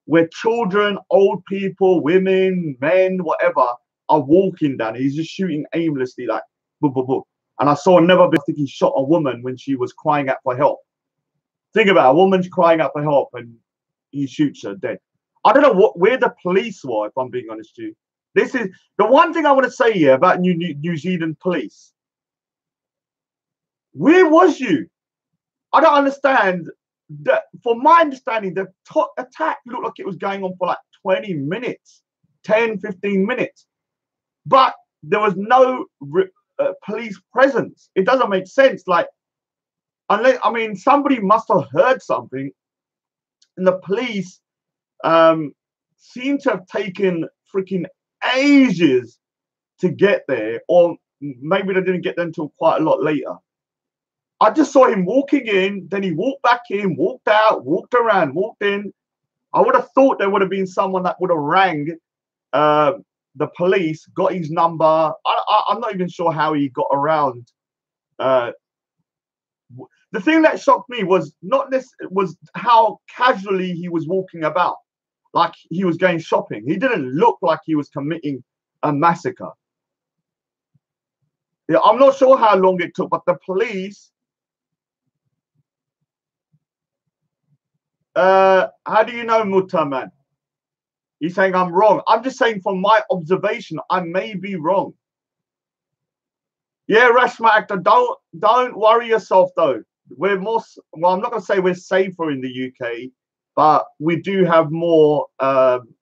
where children, old people, women, men, whatever, are walking down. He's just shooting aimlessly, like boom, boom, boom. And I saw another video, I think he shot a woman when she was crying out for help. Think about it, a woman's crying out for help and he shoots her dead. I don't know where the police were, if I'm being honest with you. This is the one thing I want to say here about New Zealand police. Where was you? I don't understand. That, for my understanding, the attack looked like it was going on for like 20 minutes, 10, 15 minutes. But there was no police presence. It doesn't make sense. Like, unless, I mean, somebody must have heard something. And the police seem to have taken freaking ages to get there. Or maybe they didn't get there until quite a lot later. I just saw him walking in, then he walked back in, walked out, walked around, walked in. I would have thought there would have been someone that would have rang the police, got his number. I'm not even sure how he got around. The thing that shocked me was not this, was how casually he was walking about, like he was going shopping. He didn't look like he was committing a massacre. Yeah, I'm not sure how long it took, but the police. How do you know, Mutta, man? He's saying I'm wrong. I'm just saying from my observation, I may be wrong. Yeah, Rashma actor, don't worry yourself though. We're more, well, I'm not going to say we're safer in the UK, but we do have more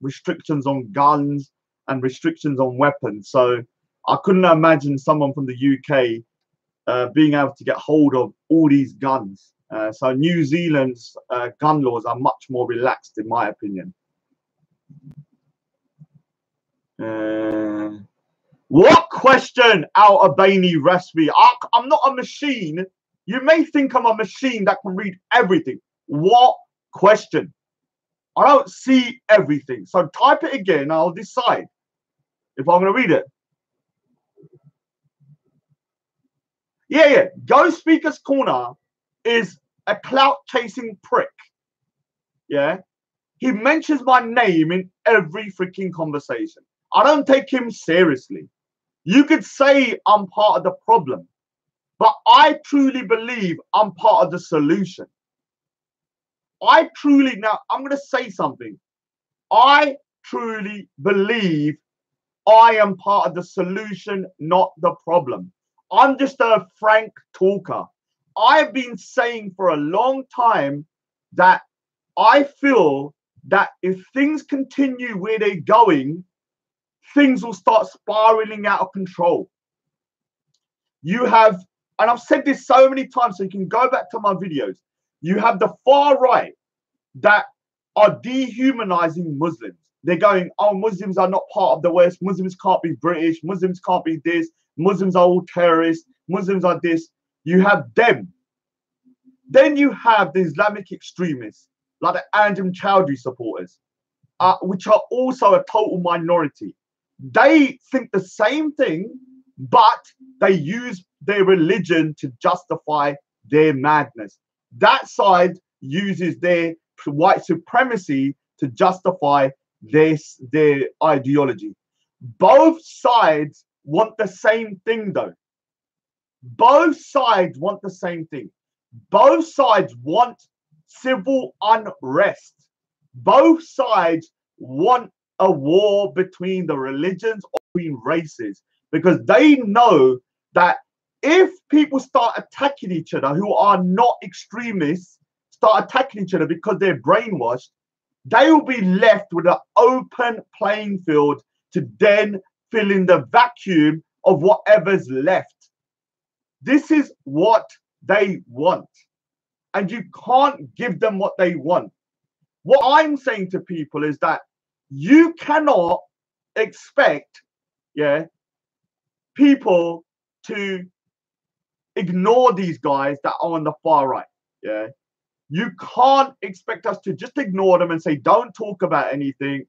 restrictions on guns and restrictions on weapons. So I couldn't imagine someone from the UK being able to get hold of all these guns. So New Zealand's gun laws are much more relaxed, in my opinion. What question, Al Albani Raspi? I'm not a machine. You may think I'm a machine that can read everything. What question? I don't see everything. So type it again. I'll decide if I'm going to read it. Yeah. Ghost Speaker's Corner is a clout-chasing prick. Yeah. He mentions my name in every freaking conversation. I don't take him seriously. You could say I'm part of the problem, but I truly believe I'm part of the solution. Now I'm going to say something. I truly believe I am part of the solution, not the problem. I'm just a frank talker. I've been saying for a long time that I feel that if things continue where they're going, things will start spiraling out of control. You have, and I've said this so many times, so you can go back to my videos. You have the far right that are dehumanizing Muslims. They're going, oh, Muslims are not part of the West. Muslims can't be British. Muslims can't be this. Muslims are all terrorists. Muslims are this. You have them. Then you have the Islamic extremists, like the Anjem Chowdhury supporters, which are also a total minority. They think the same thing, but they use their religion to justify their madness. That side uses their white supremacy to justify their ideology. Both sides want the same thing, though. Both sides want the same thing. Both sides want civil unrest. Both sides want a war between the religions or between races, because they know that if people start attacking each other who are not extremists, start attacking each other because they're brainwashed, they will be left with an open playing field to then fill in the vacuum of whatever's left. This is what they want, and you can't give them what they want. What I'm saying to people is that you cannot expect, people to ignore these guys that are on the far right. You can't expect us to just ignore them and say, don't talk about anything,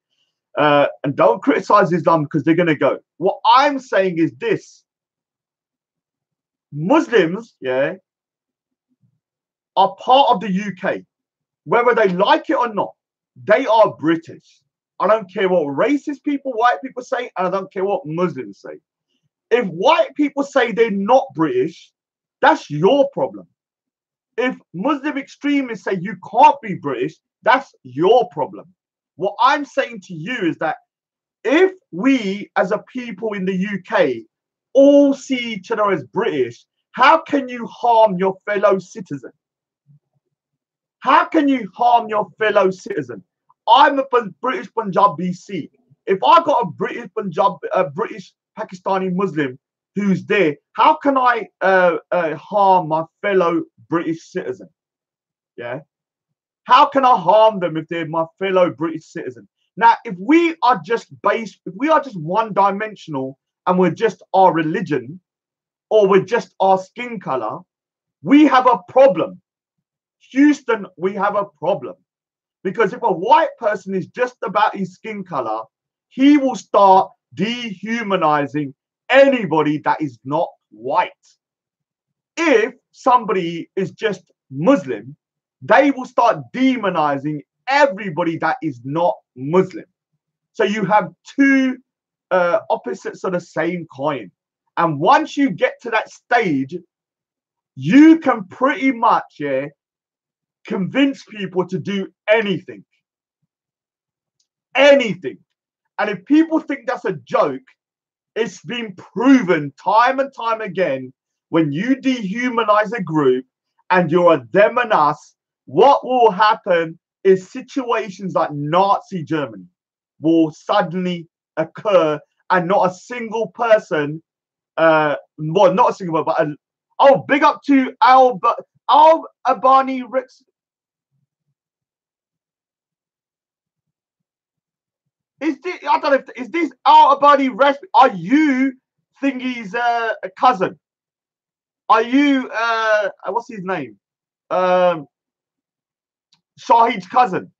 and don't criticize Islam because they're going to go. What I'm saying is this: Muslims, are part of the UK, whether they like it or not. They are British. I don't care what racist people, white people say, and I don't care what Muslims say. If white people say they're not British, that's your problem. If Muslim extremists say you can't be British, that's your problem. What I'm saying to you is that if we as a people in the UK all see each other as British, how can you harm your fellow citizen? How can you harm your fellow citizen? I'm a British Punjabi Sikh. If I got a British Pakistani Muslim who's there, how can I harm my fellow British citizen? How can I harm them if they're my fellow British citizen? Now, if we are just one-dimensional and we're just our religion or we're just our skin color, we have a problem. Houston, we have a problem. Because if a white person is just about his skin color, he will start dehumanizing anybody that is not white. If somebody is just Muslim, they will start demonizing everybody that is not Muslim. So you have two opposites of the same coin. And once you get to that stage, you can pretty much convince people to do anything. Anything. And if people think that's a joke, it's been proven time and time again, when you dehumanize a group and you're a them and us, what will happen is situations like Nazi Germany will suddenly occur, and not a single person, well, not a single one, but big up to Albani Rex. Is this, I don't know if, is this Albani Rex? Are you Thingy's a cousin? Are you what's his name? Shahid's cousin?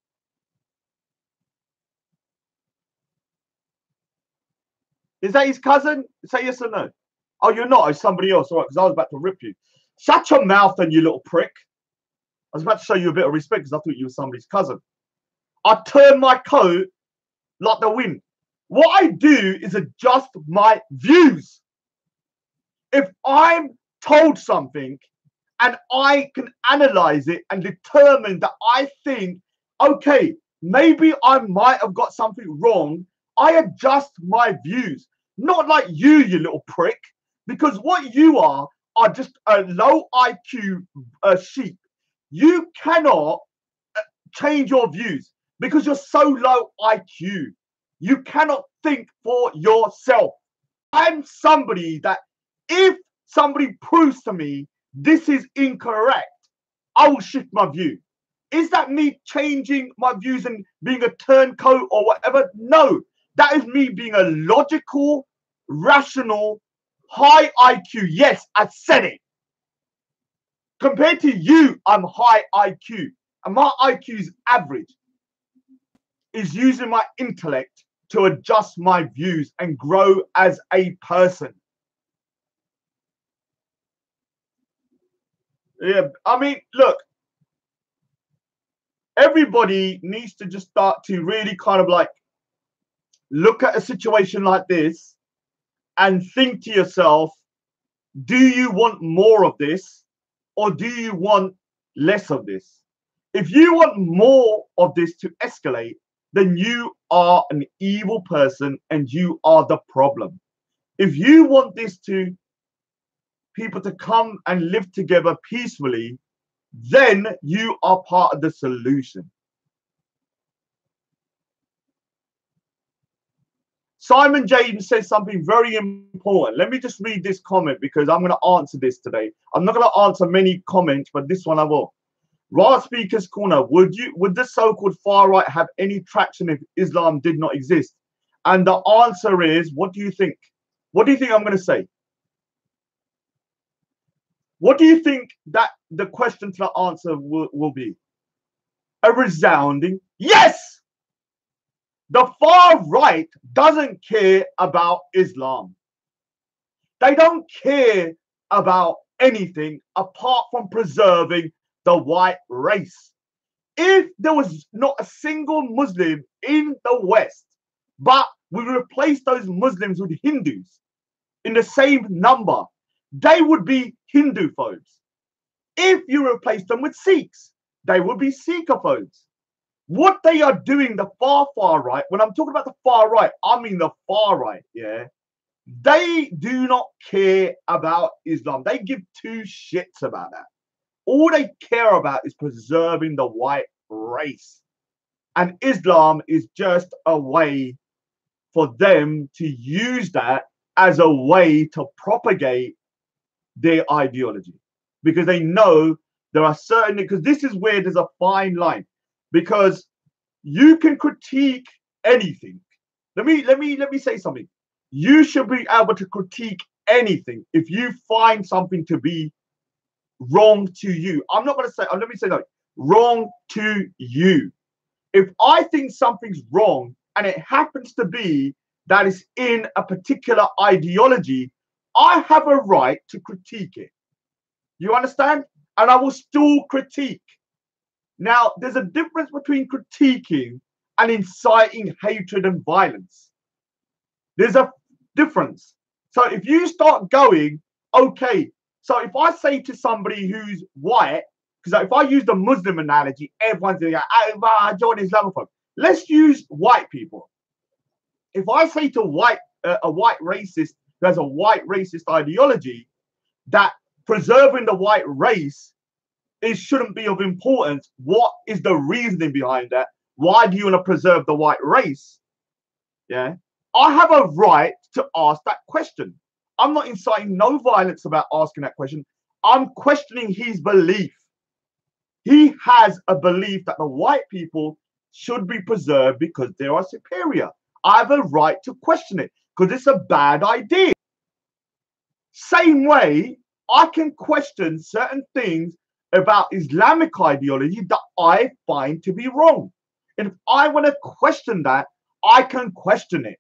Is that his cousin? Say yes or no. Oh, you're not. It's somebody else. All right, because I was about to rip you. Shut your mouth then, you little prick. I was about to show you a bit of respect because I thought you were somebody's cousin. I turn my coat like the wind. What I do is adjust my views. If I'm told something and I can analyze it and determine that I think, okay, maybe I might have got something wrong, I adjust my views. Not like you little prick, because what you are just a low IQ sheep. You cannot change your views because you're so low IQ. You cannot think for yourself. I'm somebody that if somebody proves to me this is incorrect, I will shift my view. Is that me changing my views and being a turncoat or whatever? No, that is me being a logical, rational, high IQ. Yes, I said it. Compared to you, I'm high IQ. And my IQ is average. Is using my intellect to adjust my views and grow as a person. Yeah, I mean, look, everybody needs to just start to really kind of like look at a situation like this and think to yourself, do you want more of this or do you want less of this? If you want more of this to escalate, then you are an evil person and you are the problem. If you want this to people to come and live together peacefully, then you are part of the solution. Simon James says something very important. Let me just read this comment because I'm going to answer this today. I'm not going to answer many comments, but this one I will. Right Speaker's Corner, would the so-called far right have any traction if Islam did not exist? And the answer is, what do you think? What do you think I'm going to say? What do you think that the question to the answer will be? A resounding yes! The far right doesn't care about Islam. They don't care about anything apart from preserving the white race. If there was not a single Muslim in the West, but we replaced those Muslims with Hindus in the same number, they would be Hindu phobes. If you replace them with Sikhs, they would be Sikhophobes. What they are doing, the far right, when I'm talking about the far right, I mean the far right, yeah? They do not care about Islam. They give two shits about that. All they care about is preserving the white race. And Islam is just a way for them to use that as a way to propagate their ideology. Because they know there are certain, because this is where there's a fine line. Because you can critique anything. Let me say something. You should be able to critique anything if you find something to be wrong to you. I'm not going to say, let me say that, wrong to you. If I think something's wrong and it happens to be that it's in a particular ideology, I have a right to critique it. You understand? And I will still critique. Now, there's a difference between critiquing and inciting hatred and violence. There's a difference. So if you start going, okay, so if I say to somebody who's white, because if I use the Muslim analogy, everyone's going to go, oh, John Islamophobe. Let's use white people. If I say to a white racist who has a white racist ideology that preserving the white race it shouldn't be of importance. What is the reasoning behind that? Why do you want to preserve the white race? Yeah, I have a right to ask that question. I'm not inciting no violence about asking that question. I'm questioning his belief. He has a belief that the white people should be preserved because they are superior. I have a right to question it because it's a bad idea. Same way, I can question certain things about Islamic ideology that I find to be wrong. And if I want to question that, I can question it.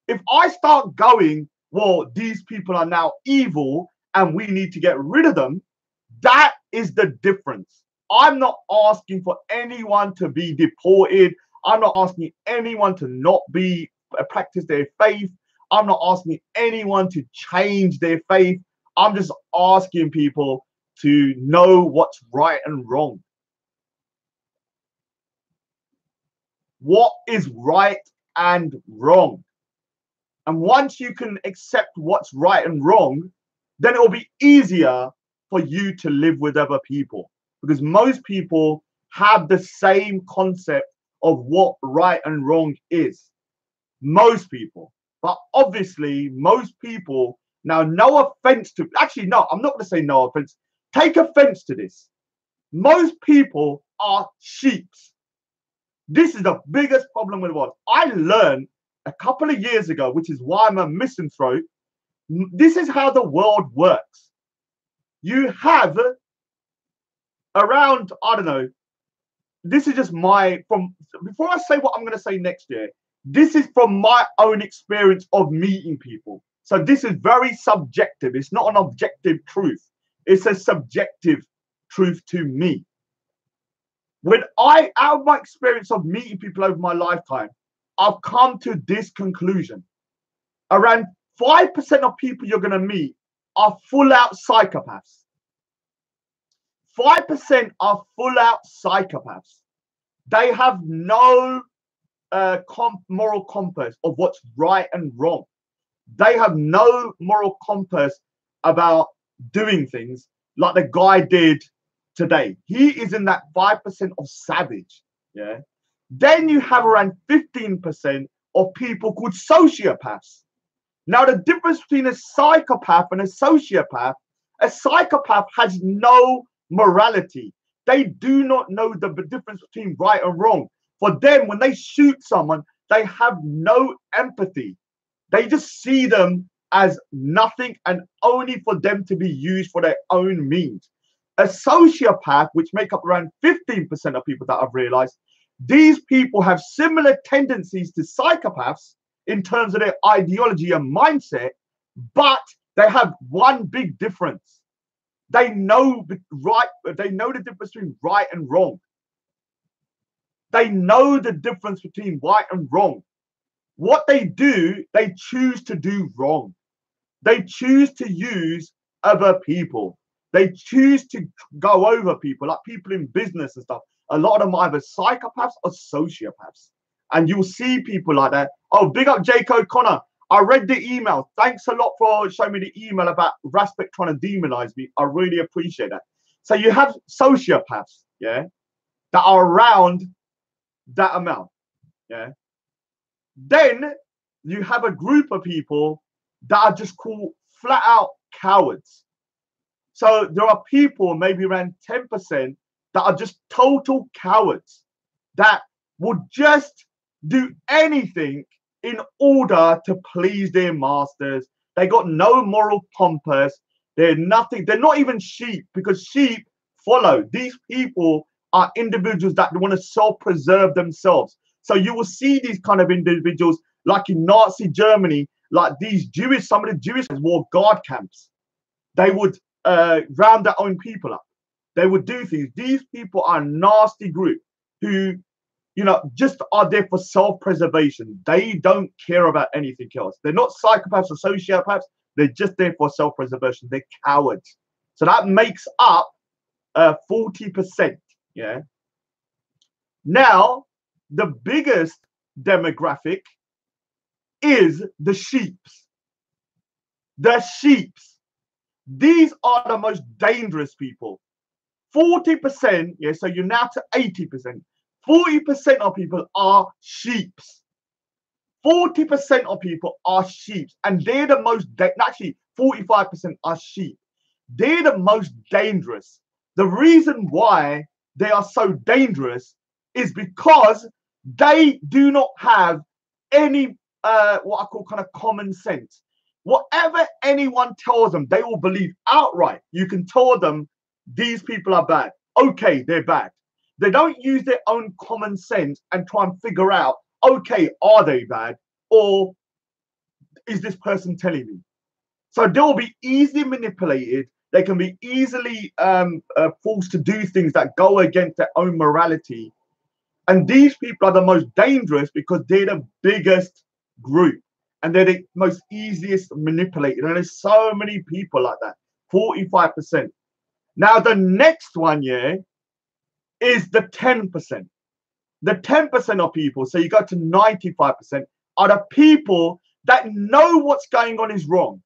If I start going, well, these people are now evil and we need to get rid of them, that is the difference. I'm not asking for anyone to be deported. I'm not asking anyone to not be practice their faith. I'm not asking anyone to change their faith. I'm just asking people to know what's right and wrong. What is right and wrong? And once you can accept what's right and wrong, then it will be easier for you to live with other people. Because most people have the same concept of what right and wrong is. Most people. But obviously, most people, now no offense to, actually, no, I'm not going to say no offense. Take offense to this. Most people are sheeps. This is the biggest problem with the world. I learned a couple of years ago, which is why I'm a misanthrope. This is how the world works. You have around, I don't know, this is just before I say what I'm going to say next year, this is from my own experience of meeting people. So this is very subjective. It's not an objective truth. It's a subjective truth to me. Out of my experience of meeting people over my lifetime, I've come to this conclusion. Around 5% of people you're going to meet are full out psychopaths. 5% are full out psychopaths. They have no moral compass of what's right and wrong. They have no moral compass about doing things like the guy did today. He is in that 5% of savage. Yeah. Then you have around 15% of people called sociopaths. Now, the difference between a psychopath and a psychopath has no morality. They do not know the difference between right and wrong. For them, when they shoot someone, they have no empathy. They just see them as nothing and only for them to be used for their own means. A sociopath, which make up around 15% of people that I've realized, these people have similar tendencies to psychopaths in terms of their ideology and mindset, but they have one big difference. They know the difference between right and wrong. They know the difference between right and wrong. What they do, they choose to do wrong. They choose to use other people. They choose to go over people, like people in business and stuff. A lot of them are either psychopaths or sociopaths. And you'll see people like that. Oh, big up Jake O'Connor. I read the email. Thanks a lot for showing me the email about Raspek trying to demonize me. I really appreciate that. So you have sociopaths, yeah, that are around that amount, yeah. Then you have a group of people that are just called flat out cowards. So there are people, maybe around 10%, that are just total cowards that would just do anything in order to please their masters. They got no moral compass. They're nothing. They're not even sheep, because sheep follow. These people are individuals that want to self-preserve themselves. So you will see these kind of individuals, like in Nazi Germany, like these Jewish, some of the Jewish wore guard camps. They would round their own people up. They would do things. These people are a nasty group who, you know, just are there for self-preservation. They don't care about anything else. They're not psychopaths or sociopaths. They're just there for self-preservation. They're cowards. So that makes up 40%. Yeah. Now, the biggest demographic is the sheeps. The sheeps. These are the most dangerous people. 40%, yeah, so you're now to 80%. 40% of people are sheeps. 40% of people are sheep. And they're the most, actually 45% are sheep. They're the most dangerous. The reason why they are so dangerous is because they do not have any, what I call kind of common sense. Whatever anyone tells them, they will believe outright. You can tell them these people are bad. Okay, they're bad. They don't use their own common sense and try and figure out, okay, are they bad? Or is this person telling me? So they'll be easily manipulated. They can be easily forced to do things that go against their own morality. And these people are the most dangerous because they're the biggest group. And they're the most easiest manipulated. And there's so many people like that, 45%. Now, the next one, yeah, is the 10%. The 10% of people, so you go to 95%, are the people that know what's going on is wrong.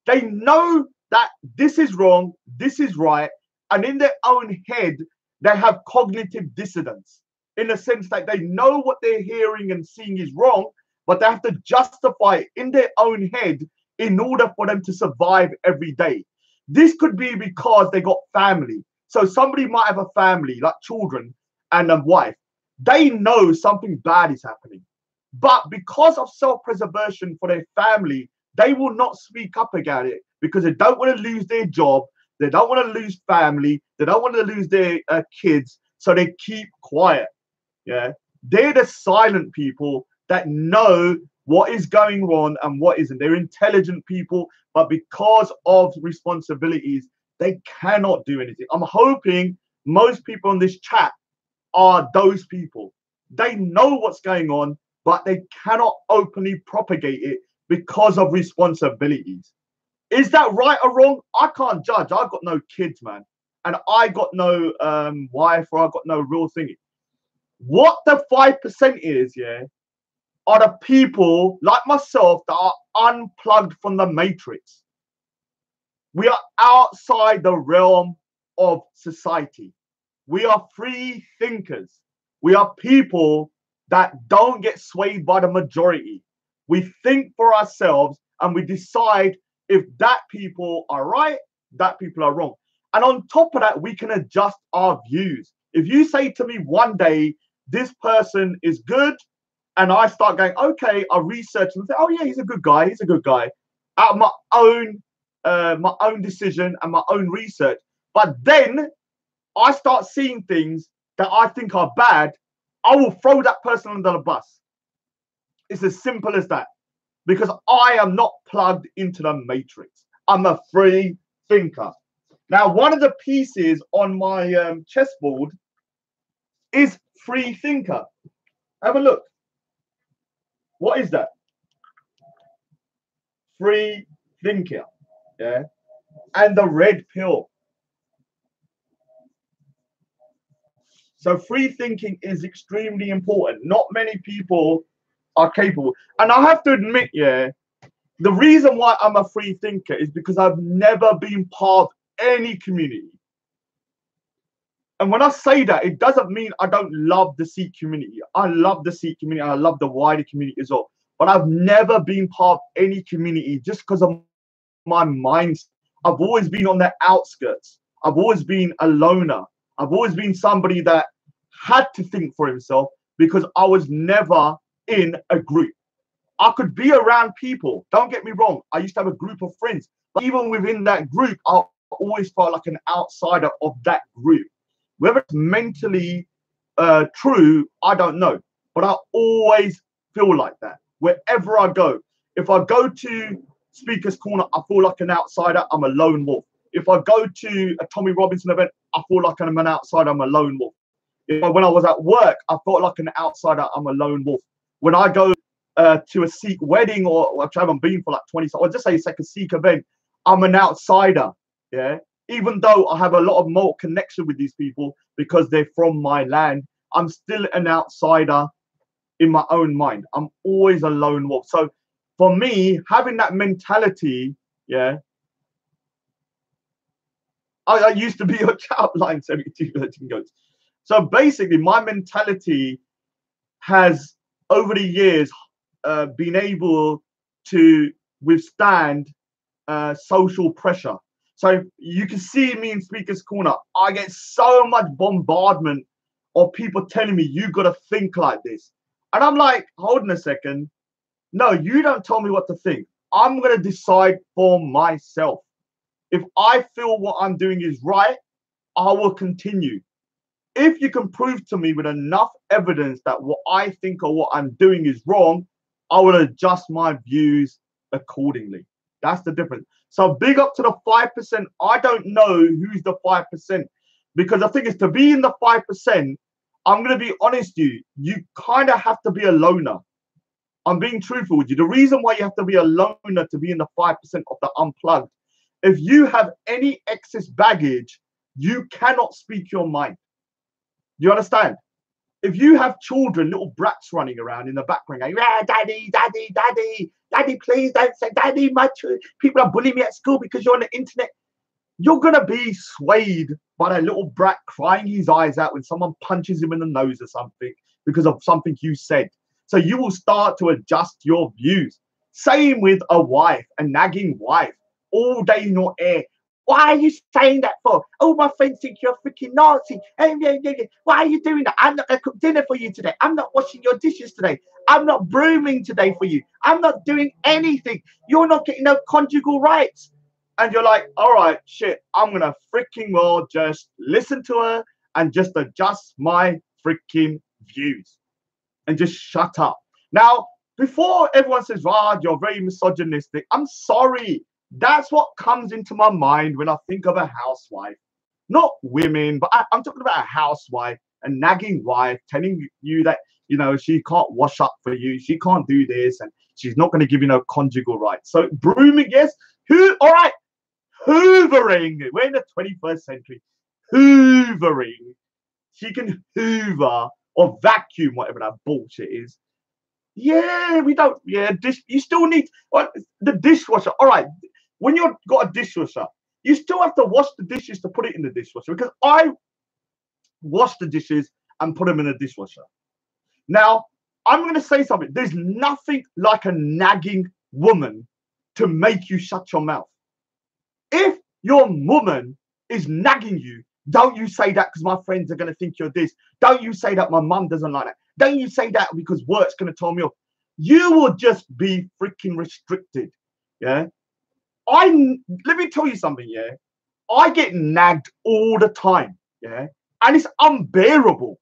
They know that this is wrong, this is right, and in their own head, they have cognitive dissonance in the sense that they know what they're hearing and seeing is wrong, but they have to justify it in their own head in order for them to survive every day. This could be because they got family. So somebody might have a family, like children and a wife. They know something bad is happening. But because of self-preservation for their family, they will not speak up about it because they don't want to lose their job. They don't want to lose family. They don't want to lose their kids. So they keep quiet. Yeah, they're the silent people that know what is going on and what isn't. They're intelligent people, but because of responsibilities, they cannot do anything. I'm hoping most people on this chat are those people. They know what's going on, but they cannot openly propagate it because of responsibilities. Is that right or wrong? I can't judge. I've got no kids, man. And I got no wife, or I got no real thing. What the 5% is, yeah, are the people like myself that are unplugged from the matrix. We are outside the realm of society. We are free thinkers. We are people that don't get swayed by the majority. We think for ourselves and we decide if that people are right, that people are wrong. And on top of that, we can adjust our views. If you say to me one day, this person is good, and I start going, okay, I research and say, oh yeah, he's a good guy, he's a good guy, out of my own decision and my own research. But then I start seeing things that I think are bad, I will throw that person under the bus. It's as simple as that. Because I am not plugged into the matrix. I'm a free thinker. Now, one of the pieces on my chessboard is free thinker. Have a look. What is that? Free thinker. Yeah. And the red pill. So free thinking is extremely important. Not many people are capable. And I have to admit, yeah, the reason why I'm a free thinker is because I've never been part of any community. And when I say that, it doesn't mean I don't love the Sikh community. I love the Sikh community. I love the wider community as well. But I've never been part of any community just because of my mindset. I've always been on the outskirts. I've always been a loner. I've always been somebody that had to think for himself because I was never in a group. I could be around people. Don't get me wrong. I used to have a group of friends. But even within that group, I always felt like an outsider of that group. Whether it's mentally true, I don't know. But I always feel like that. Wherever I go. If I go to Speaker's Corner, I feel like an outsider. I'm a lone wolf. If I go to a Tommy Robinson event, I feel like I'm an outsider. I'm a lone wolf. When I was at work, I felt like an outsider. I'm a lone wolf. When I go to a Sikh wedding, or which I haven't been for like 20, or just say it's like a Sikh event, I'm an outsider. Yeah. Even though I have a lot of more connection with these people because they're from my land, I'm still an outsider in my own mind. I'm always a lone wolf. So for me, having that mentality, yeah. I used to be your chat line 72 13 goats. So basically, my mentality has over the years been able to withstand social pressure. So you can see me in Speaker's Corner. I get so much bombardment of people telling me you got to think like this. And I'm like, hold on a second. No, you don't tell me what to think. I'm going to decide for myself. If I feel what I'm doing is right, I will continue. If you can prove to me with enough evidence that what I think or what I'm doing is wrong, I will adjust my views accordingly. That's the difference. So big up to the 5%. I don't know who's the 5%, because the thing is, to be in the 5%, I'm going to be honest with you, you kind of have to be a loner. I'm being truthful with you. The reason why you have to be a loner to be in the 5% of the unplugged, if you have any excess baggage, you cannot speak your mind. You understand? If you have children, little brats running around in the background going, yeah, daddy, daddy, daddy, daddy, please don't say daddy, people are bullying me at school because you're on the internet. You're going to be swayed by that little brat crying his eyes out when someone punches him in the nose or something because of something you said. So you will start to adjust your views. Same with a wife, a nagging wife, all day in your ear. Why are you saying that for? Oh, my friends think you're a freaking Nazi. Why are you doing that? I'm not going to cook dinner for you today. I'm not washing your dishes today. I'm not brooming today for you. I'm not doing anything. You're not getting no conjugal rights. And you're like, all right, shit, I'm going to freaking well just listen to her and just adjust my freaking views and just shut up. Now, before everyone says, Raj, you're very misogynistic, I'm sorry. That's what comes into my mind when I think of a housewife. Not women, but I'm talking about a housewife a nagging wife telling you that, you know, she can't wash up for you, she can't do this, and she's not going to give you no conjugal rights. So brooming, yes. All right, hoovering. We're in the 21st century. Hoovering. She can hoover or vacuum, whatever that bullshit is. Yeah, we don't. Yeah, you still need the dishwasher. All right, when you've got a dishwasher, you still have to wash the dishes to put it in the dishwasher, because I wash the dishes and put them in a dishwasher. Now, I'm going to say something. There's nothing like a nagging woman to make you shut your mouth. If your woman is nagging you, don't you say that because my friends are going to think you're this. Don't you say that my mum doesn't like that. Don't you say that because work's going to tell me off. You will just be freaking restricted. Yeah. Let me tell you something. Yeah. I get nagged all the time. Yeah. And it's unbearable.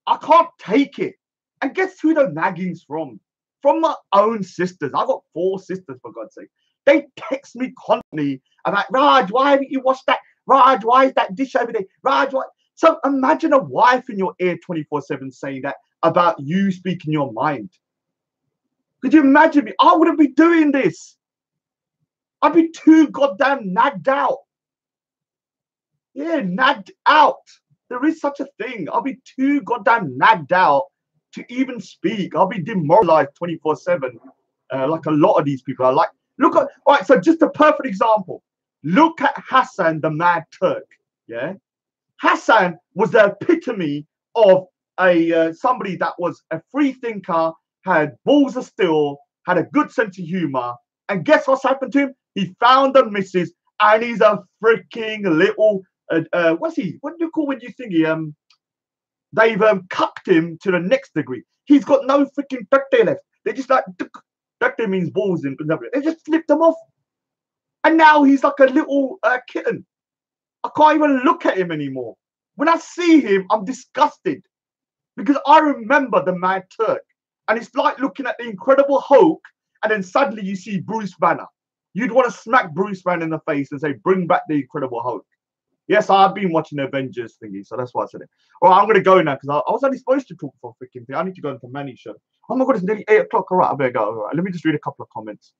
I can't take it. And guess who the nagging's from? From my own sisters. I've got 4 sisters, for God's sake. They text me constantly about, Raj, why haven't you washed that? Raj, why is that dish over there? Raj, why? So imagine a wife in your ear 24/7 saying that about you speaking your mind. Could you imagine me? I wouldn't be doing this. I'd be too goddamn nagged out. Yeah, nagged out. There is such a thing. I'll be too goddamn nagged out to even speak. I'll be demoralized 24/7. Like a lot of these people are like, look at, all right, so just a perfect example. Look at Hassan, the Mad Turk. Yeah. Hassan was the epitome of somebody that was a free thinker, had balls of steel, had a good sense of humor. And guess what's happened to him? He found the missus, and he's a freaking little, what's he? What do you call when you think they've cucked him to the next degree? He's got no freaking birthday left. They just like, birthday means balls in. They just slipped him off. And now he's like a little kitten. I can't even look at him anymore. When I see him, I'm disgusted. Because I remember the Mad Turk. And it's like looking at the Incredible Hulk, and then suddenly you see Bruce Banner. You'd want to smack Bruce Banner in the face and say, bring back the Incredible Hulk. Yes, I've been watching the Avengers thingy, so that's why I said it. All right, I'm going to go now, because I was only supposed to talk for a freaking thing. I need to go into Manny's show. Oh my God, it's nearly 8 o'clock. All right, I better go. All right, let me just read a couple of comments.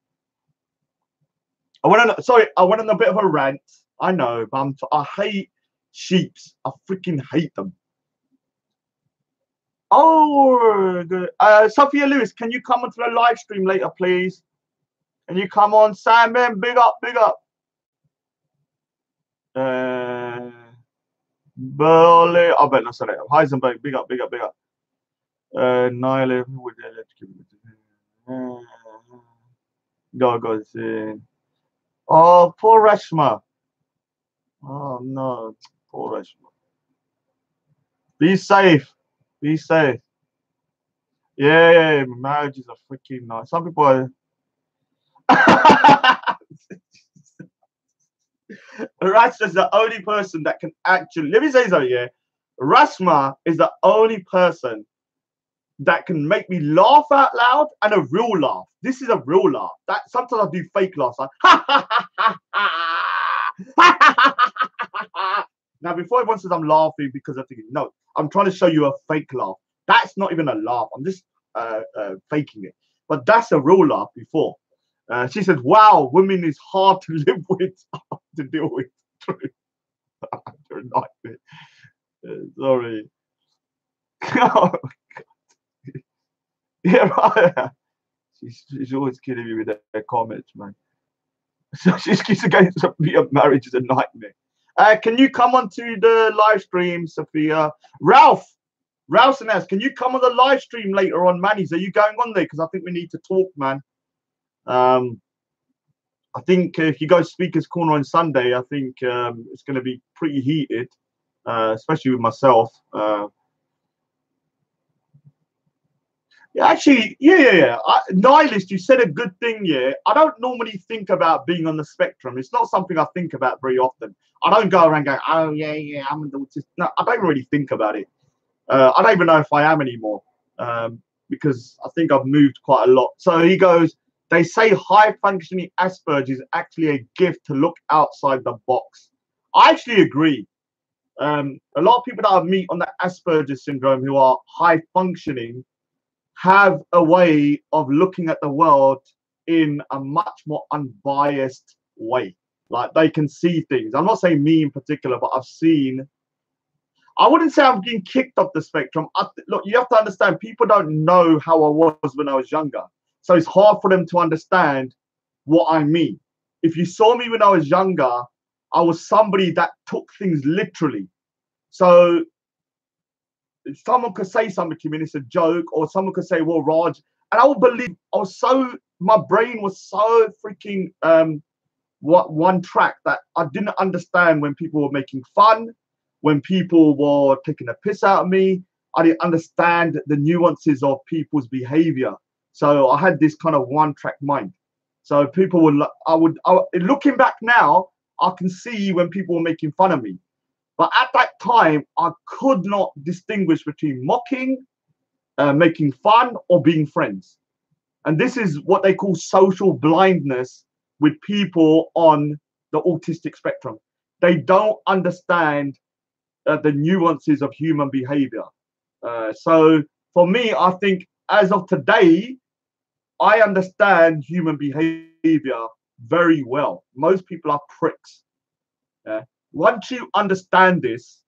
I went on a bit of a rant. I know, but I hate sheeps. I freaking hate them. Oh, good. Sophia Lewis, can you come onto the live stream later, please? Can you come on, Sam? Man, big up, big up. Burley, I bet not say that. Heisenberg, big up, big up, big up. Nyla, go. Oh, poor Reshma. Oh no, poor Reshma. Be safe. Be safe. Yeah, marriage is a freaking nice. Some people are. Rashma is the only person that can actually. Let me say something. Yeah, Rashma is the only person that can make me laugh out loud, and a real laugh. This is a real laugh. That sometimes I do fake laughs. Like, now, before everyone says I'm laughing because I'm thinking, no, I'm trying to show you a fake laugh. That's not even a laugh. I'm just faking it. But that's a real laugh before. She said, wow, women is hard to live with, to deal with. True. You're a nightmare. Sorry. Oh, God. Yeah, right. She's always kidding me with her comments, man. So she's against marriage is a nightmare. Can you come onto the live stream, Sophia? Ralph Sanas, can you come on the live stream later on, Manny's? Are you going on there? Because I think we need to talk, man. I think if you go Speaker's Corner on Sunday, I think it's going to be pretty heated, especially with myself. Yeah, actually, yeah. Nihilist, you said a good thing, yeah. I don't normally think about being on the spectrum. It's not something I think about very often. I don't go around going, oh, yeah, I'm an autistic. No, I don't really think about it. I don't even know if I am anymore, because I think I've moved quite a lot. So he goes, they say high-functioning Asperger's is actually a gift to look outside the box. I actually agree. A lot of people that I meet on the Asperger's syndrome who are high functioning have a way of looking at the world in a much more unbiased way. Like they can see things. I'm not saying me in particular, but I've seen. I wouldn't say I'm being kicked off the spectrum. Look, you have to understand, people don't know how I was when I was younger. So it's hard for them to understand what I mean. If you saw me when I was younger, I was somebody that took things literally. So if someone could say something to me and it's a joke, or someone could say, well, Raj, and I would believe. My brain was so freaking one track that I didn't understand when people were making fun, when people were taking a piss out of me. I didn't understand the nuances of people's behavior. So I had this kind of one track mind. So people would, looking back now, I can see when people were making fun of me. But at that time, I could not distinguish between mocking, making fun, or being friends. And this is what they call social blindness with people on the autistic spectrum. They don't understand the nuances of human behavior. So for me, I think as of today, I understand human behavior very well. Most people are pricks. Once you understand this,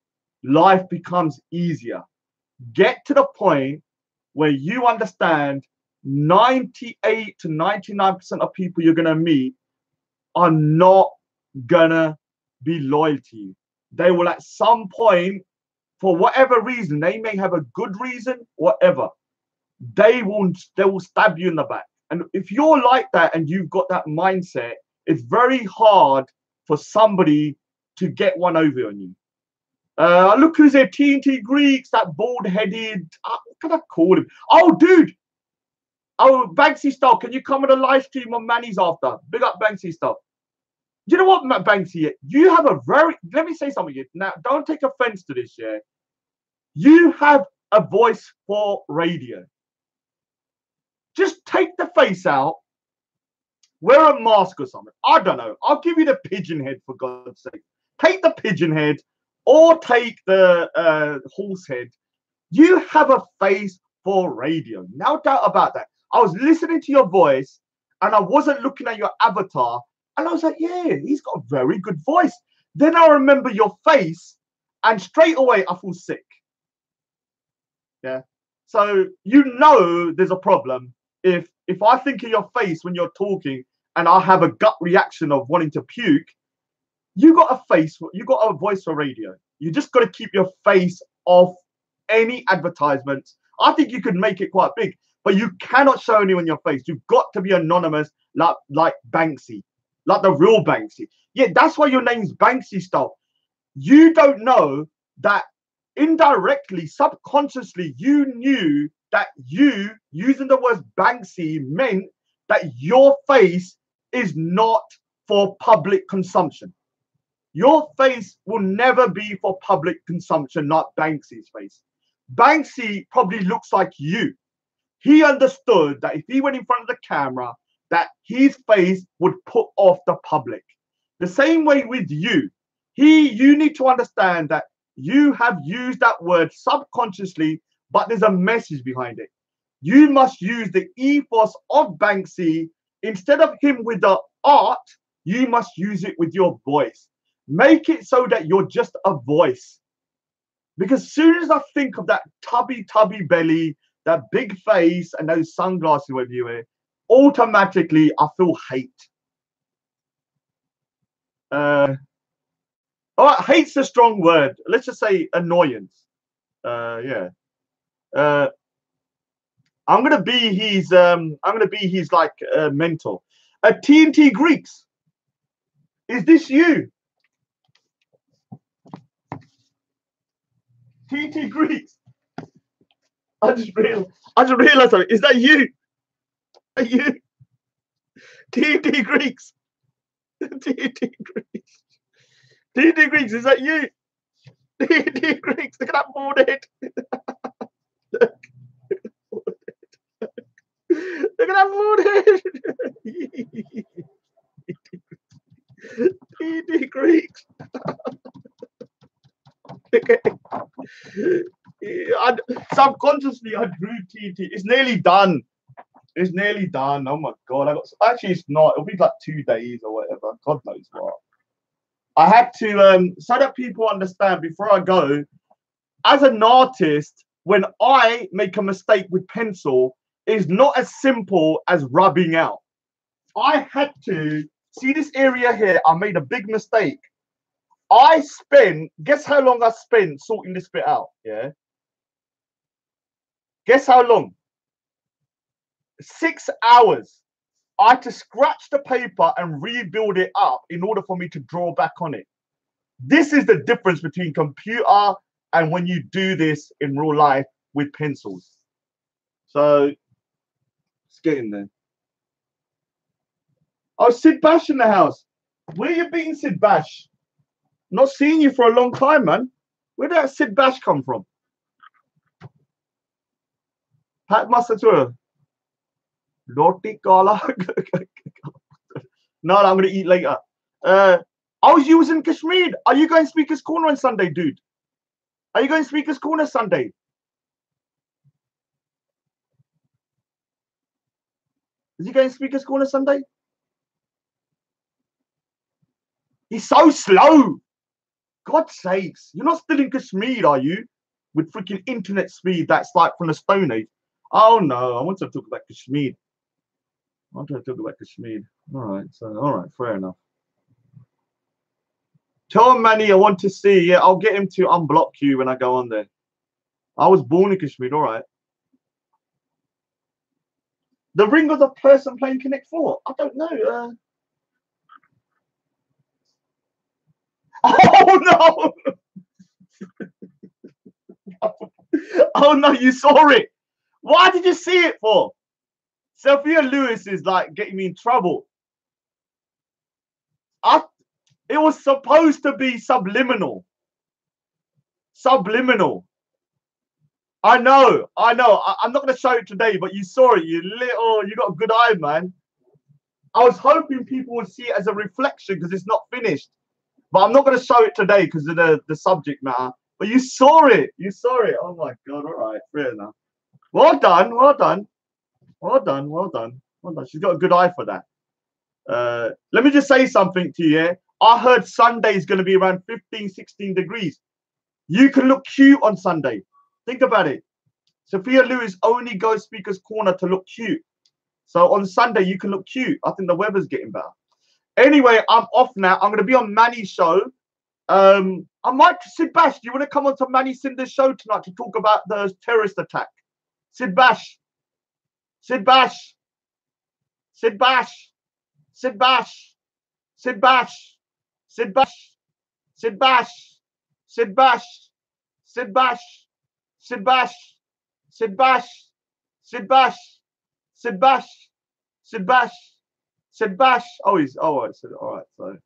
life becomes easier. Get to the point where you understand 98 to 99% of people you're going to meet are not going to be loyal to you. They will at some point, for whatever reason, they may have a good reason, whatever, they will stab you in the back. And if you're like that and you've got that mindset, it's very hard for somebody to get one over on you. Look who's there, TNT Greeks, that bald-headed, what can I call him? Oh, dude. Oh, Banksy Style, can you come on a live stream on Manny's after? Big up Banksy Style. You know what, Banksy? You have a very, let me say something. Now, don't take offense to this, yeah? You have a voice for radio. Just take the face out, wear a mask or something. I don't know. I'll give you the pigeon head, for God's sake. Take the pigeon head or take the horse head. You have a face for radio. No doubt about that. I was listening to your voice and I wasn't looking at your avatar. And I was like, yeah, he's got a very good voice. Then I remember your face and straight away I feel sick. Yeah. So you know there's a problem if I think of your face when you're talking and I have a gut reaction of wanting to puke. You got a voice for radio. You just got to keep your face off any advertisements. I think you could make it quite big, but you cannot show anyone your face. You've got to be anonymous, like Banksy, like the real Banksy. Yeah, that's why your name's Banksy Style. You don't know that indirectly, subconsciously, you knew that you using the word Banksy meant that your face is not for public consumption. Your face will never be for public consumption, not Banksy's face. Banksy probably looks like you. He understood that if he went in front of the camera, that his face would put off the public. The same way with you. You need to understand that you have used that word subconsciously, but there's a message behind it. You must use the ethos of Banksy. Instead of him with the art, you must use it with your voice. Make it so that you're just a voice. Because as soon as I think of that tubby belly, that big face, and those sunglasses with you wear, automatically I feel hate. All right, hate's a strong word. Let's just say annoyance. Yeah. I'm gonna be his like mentor. TNT Greeks. Is this you? TNT Greeks. I just realized something. Is that you? Are you? TNT Greeks. TNT Greeks. TNT Greeks, is that you? TNT Greeks, look at that bald head. Look at that bald head. TNT Greeks. Subconsciously, I drew TT. It's nearly done. It's nearly done. Oh my god! Actually, it's not. It'll be like 2 days or whatever. God knows what. I had to so that people understand before I go. As an artist, when I make a mistake with pencil, it's not as simple as rubbing out. I had to see this area here. I made a big mistake. Guess how long I spent sorting this bit out? Yeah. Guess how long? 6 hours. I had to scratch the paper and rebuild it up in order for me to draw back on it. This is the difference between computer and when you do this in real life with pencils. So let's get in there. Oh, Sid Bash in the house. Where you been, Sid Bash? Not seen you for a long time, man. Where did that Sid Bash come from? Pat Masatura. Roti Kala. No, I'm going to eat later. I was using Kashmir. Are you going Speaker's Corner on Sunday, dude? Are you going Speaker's Corner Sunday? Is he going Speaker's Corner Sunday? He's so slow. God's sakes. You're not still in Kashmir, are you? With freaking internet speed that's like from the Stone Age. Oh no, I want to talk about Kashmir. I want to talk about Kashmir. All right, fair enough. Tell Manny I want to see. Yeah, I'll get him to unblock you when I go on there. I was born in Kashmir, all right. The ring of the person playing Connect 4? I don't know. Oh no! Oh no, you saw it. Why did you see it for? Sophia Lewis is like getting me in trouble. It was supposed to be subliminal. Subliminal. I know. I'm not going to show it today, but you saw it. You got a good eye, man. I was hoping people would see it as a reflection because it's not finished. But I'm not going to show it today because of the subject matter. But you saw it. You saw it. Oh my God. All right. Fair enough. Well done. Well done. Well done. Well done. Well done. She's got a good eye for that. Let me just say something to you. Yeah? I heard Sunday is going to be around 15, 16 degrees. You can look cute on Sunday. Think about it. Sophia Lewis only goes Speaker's Corner to look cute. So on Sunday, you can look cute. I think the weather's getting better. Anyway, I'm off now. I'm going to be on Manny's show. I might, Sid Bash, do you want to come on to Manny Cinder's show tonight to talk about the terrorist attack? Sid Bash. Sid Bash. Sid Bash. Sid Bash. Sid Bash. Sid Bash. Sid Bash. Sid Bash. Sid Bash. Sid Bash. Sid Bash. Sid Bash. Sid Bash. Sid Bash. Sid Bash. Oh, he's all right. So all right. So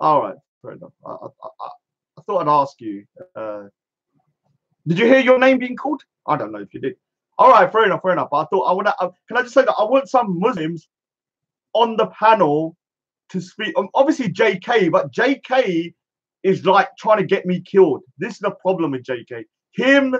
all right. Fair enough. I thought I'd ask you. Did you hear your name being called? I don't know if you did. All right. Fair enough. Fair enough. I thought I want to. Can I just say that I want some Muslims on the panel to speak. Obviously JK, but JK is like trying to get me killed. This is the problem with JK. Him,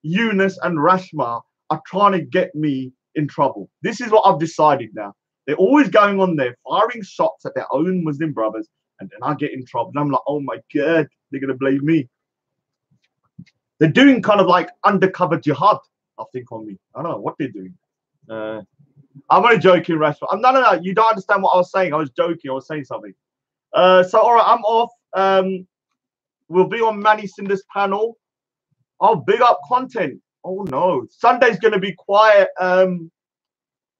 Eunice, and Rashma are trying to get me in trouble. This is what I've decided now. They're always going on there, firing shots at their own Muslim brothers, and then I get in trouble. And I'm like, oh my God, they're going to blame me. They're doing kind of like undercover jihad, I think, on me. I don't know what they're doing. I'm only joking, Rashma. No. You don't understand what I was saying. I was joking. I was saying something. So, all right, I'm off. We'll be on Manny Cinder's panel. Oh, big up content. Oh, no. Sunday's going to be quiet.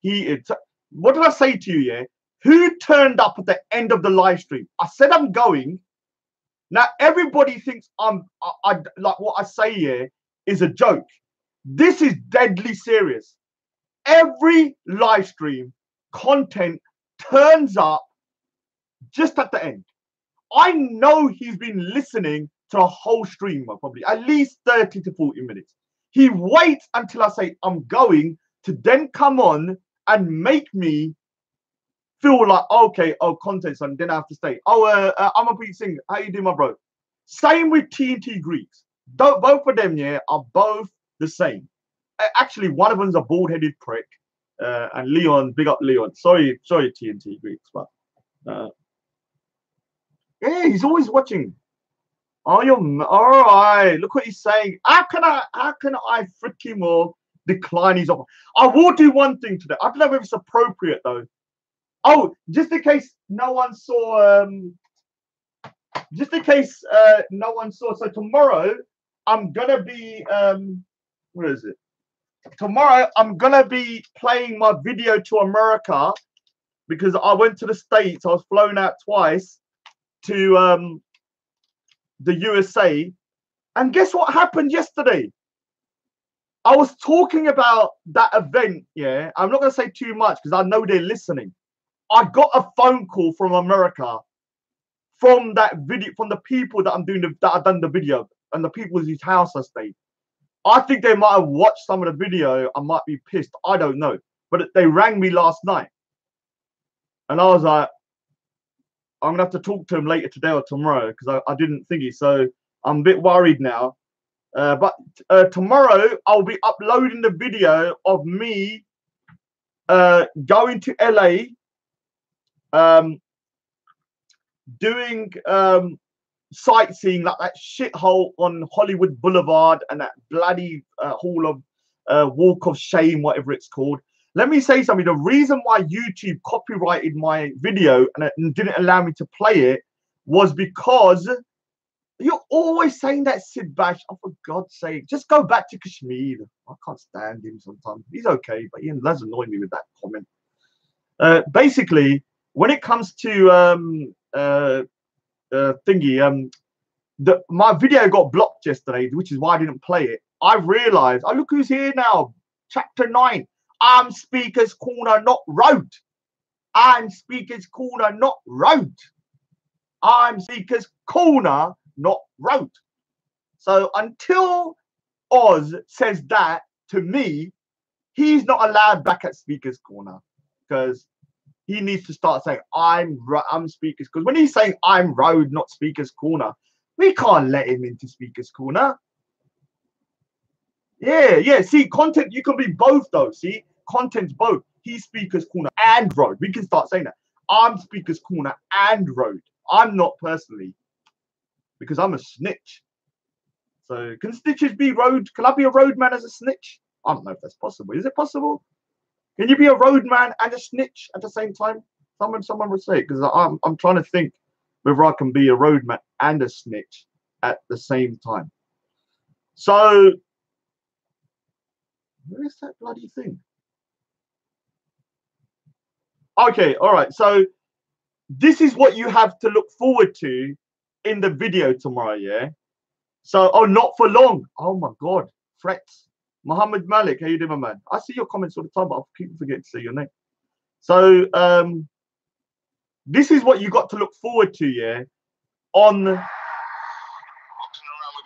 Heated. What did I say to you, yeah? Who turned up at the end of the live stream? I said I'm going. Now, everybody thinks I like what I say here is a joke. This is deadly serious. Every live stream content turns up just at the end. I know he's been listening to a whole stream, probably at least 30 to 40 minutes. He waits until I say I'm going to then come on and make me feel like, okay, content's on, then I have to stay. I'm a Pete Singh. How you doing, my bro? Same with TNT Greeks. Both of them, yeah, are both the same. Actually, one of them's a bald-headed prick, and Leon, big up Leon. Sorry, TNT Greeks, but yeah, he's always watching. Oh, you're all right. Look what he's saying. How can I freaking well decline his offer? I will do one thing today. I don't know if it's appropriate though. Oh, just in case no one saw. Just in case no one saw. So tomorrow, I'm gonna be. Where is it? Tomorrow, I'm gonna be playing my video to America because I went to the States. I was flown out twice to the USA, and guess what happened yesterday? I was talking about that event. Yeah, I'm not gonna say too much because I know they're listening. I got a phone call from America, from that video, from the people that I've done the video, and the people whose house I stayed. I think they might have watched some of the video. I might be pissed. I don't know, but they rang me last night, and I was like, I'm gonna have to talk to him later today or tomorrow because I didn't think it. So I'm a bit worried now. But tomorrow I'll be uploading the video of me going to LA, doing sightseeing like that shithole on Hollywood Boulevard and that bloody hall of Walk of Shame, whatever it's called. Let me say something. The reason why YouTube copyrighted my video and didn't allow me to play it was because you're always saying that, Sid Bash. Oh, for God's sake, just go back to Kashmir. I can't stand him sometimes. He's okay, but he does annoy me with that comment. Basically, when it comes to my video got blocked yesterday, which is why I didn't play it. I realized, oh, look who's here now. Chapter 9. I'm Speaker's Corner, not Road. I'm Speaker's Corner, not Road. I'm Speaker's Corner, not Road. So until Oz says that to me, he's not allowed back at Speaker's Corner because he needs to start saying I'm Speaker's. Because when he's saying I'm Road, not Speaker's Corner, we can't let him into Speaker's Corner. Yeah. See, content, you can be both though. See, content's both. He's Speaker's Corner and Road. We can start saying that. I'm Speaker's Corner and Road. I'm not personally, because I'm a snitch. So can snitches be road? Can I be a roadman as a snitch? I don't know if that's possible. Is it possible? Can you be a roadman and a snitch at the same time? Someone would say it, because I'm trying to think whether I can be a roadman and a snitch at the same time. So where is that bloody thing? Okay, all right. So this is what you have to look forward to in the video tomorrow, yeah? So, oh, not for long. Oh my God, threats. Muhammad Malik, how you doing, my man? I see your comments all the time, but I keep forgetting to say your name. So, this is what you got to look forward to, yeah? On. Around with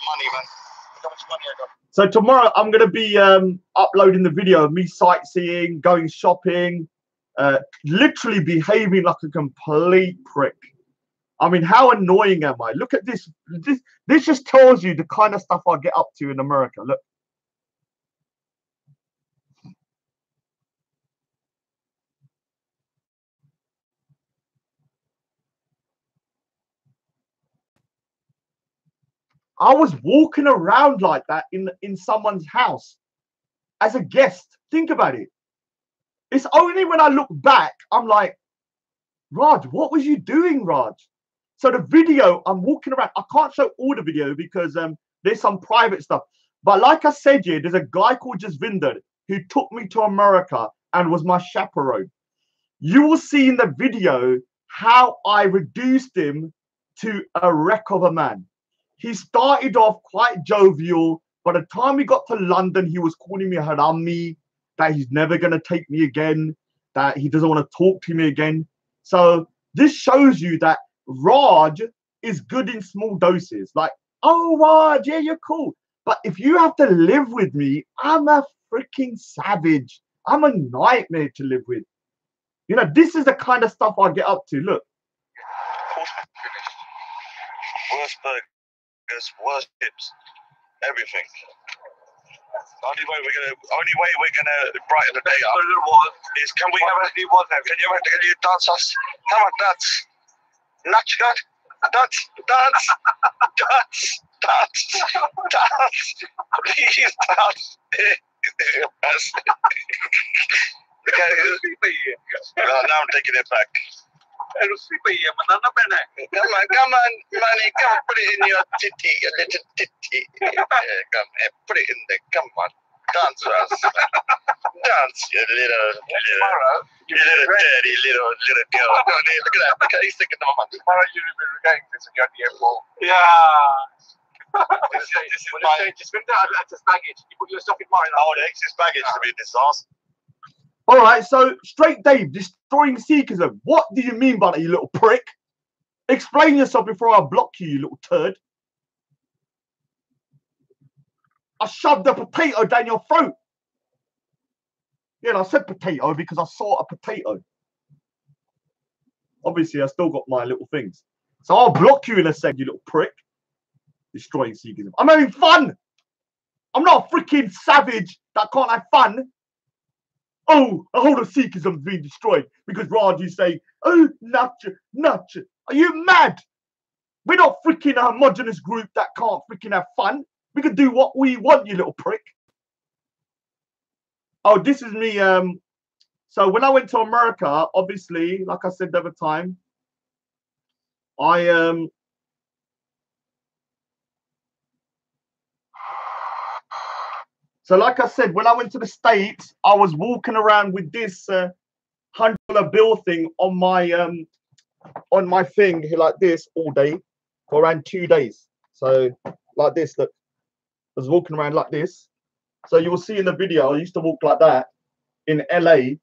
money, man. How much money I got? So tomorrow I'm gonna be uploading the video of me sightseeing, going shopping, literally behaving like a complete prick. I mean, how annoying am I? Look at this. This just tells you the kind of stuff I get up to in America. Look. I was walking around like that in someone's house as a guest. Think about it. It's only when I look back, I'm like, Raj, what was you doing, Raj? So the video, I'm walking around. I can't show all the video because there's some private stuff. But like I said, yeah, there's a guy called Jasvinder who took me to America and was my chaperone. You will see in the video how I reduced him to a wreck of a man. He started off quite jovial. By the time he got to London, he was calling me Harami, that he's never going to take me again, that he doesn't want to talk to me again. So this shows you that Raj is good in small doses. Like, oh, Raj, yeah, you're cool. But if you have to live with me, I'm a freaking savage. I'm a nightmare to live with. You know, this is the kind of stuff I get up to. Look. Worst burger. leaders, worships, everything. Only way we're gonna brighten the day up is can you dance us? Come on, dance. Natch that. Dance. Please dance. Now I'm taking it back. Come on, money, come on, put it in your titty, your little titty. Yeah, come and put it in there. Come on, dance for us. Dance, you little dirty little girl. Look at that. Look at he's thinking of my money. Tomorrow you will be regretting this when you're at the airport. Yeah. This is my. Just bring that as baggage. You put your stuff in mine. Oh, the excess baggage to be a disaster. All right, so straight Dave, destroying Sikhism. What do you mean by that, you little prick? Explain yourself before I block you, you little turd. I shoved a potato down your throat. Yeah, and I said potato because I saw a potato. Obviously, I still got my little things. So I'll block you in a sec, you little prick. Destroying Sikhism. I'm having fun. I'm not a freaking savage that can't have fun. Oh, a whole of Sikhism's being destroyed because Raji say, oh, nutcha. Are you mad? We're not freaking a homogenous group that can't freaking have fun. We can do what we want, you little prick. Oh, this is me. So when I went to America, obviously, like I said the other time, So like I said, when I went to the States, I was walking around with this $100 bill thing on my thing here like this all day for around 2 days. So like this, look, I was walking around like this. So you will see in the video, I used to walk like that in LA.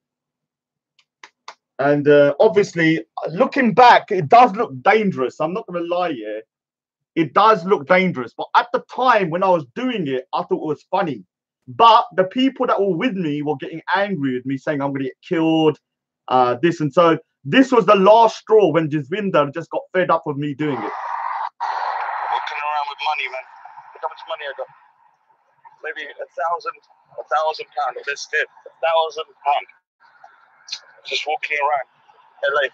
And obviously, looking back, it does look dangerous. I'm not going to lie here. It does look dangerous. But at the time when I was doing it, I thought it was funny. But the people that were with me were getting angry with me, saying I'm going to get killed, this. And so this was the last straw when Jasvinder just got fed up with me doing it. Walking around with money, man. Look how much money I got. Maybe £1,000. Let's do £1,000. Just walking around LA.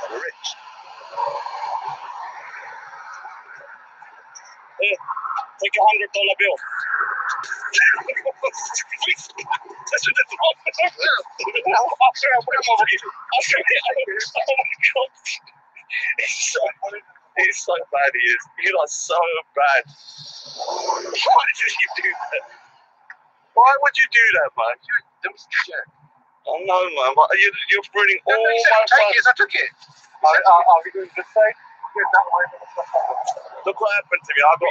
Rich. Here, take a $100 bill. He's so bad, he is. You are so bad. Why did you do that? Why would you do that, man? You're a dumb shit. I know, man, but you're ruining all my fun. I took it. Are we doing this side? Look what happened to me. I got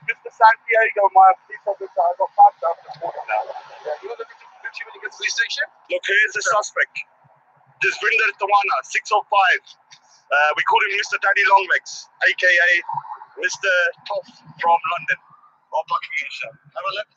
Mr. Santiago, my police officer. I got backed up this morning now. Yeah, you know the picture when you get to the police station? Look, here's the suspect. Jasvinder Tawana, 605. We call him Mr. Daddy Longlegs, aka Mr. Toff from London. Or Buckinghamshire. Have a look.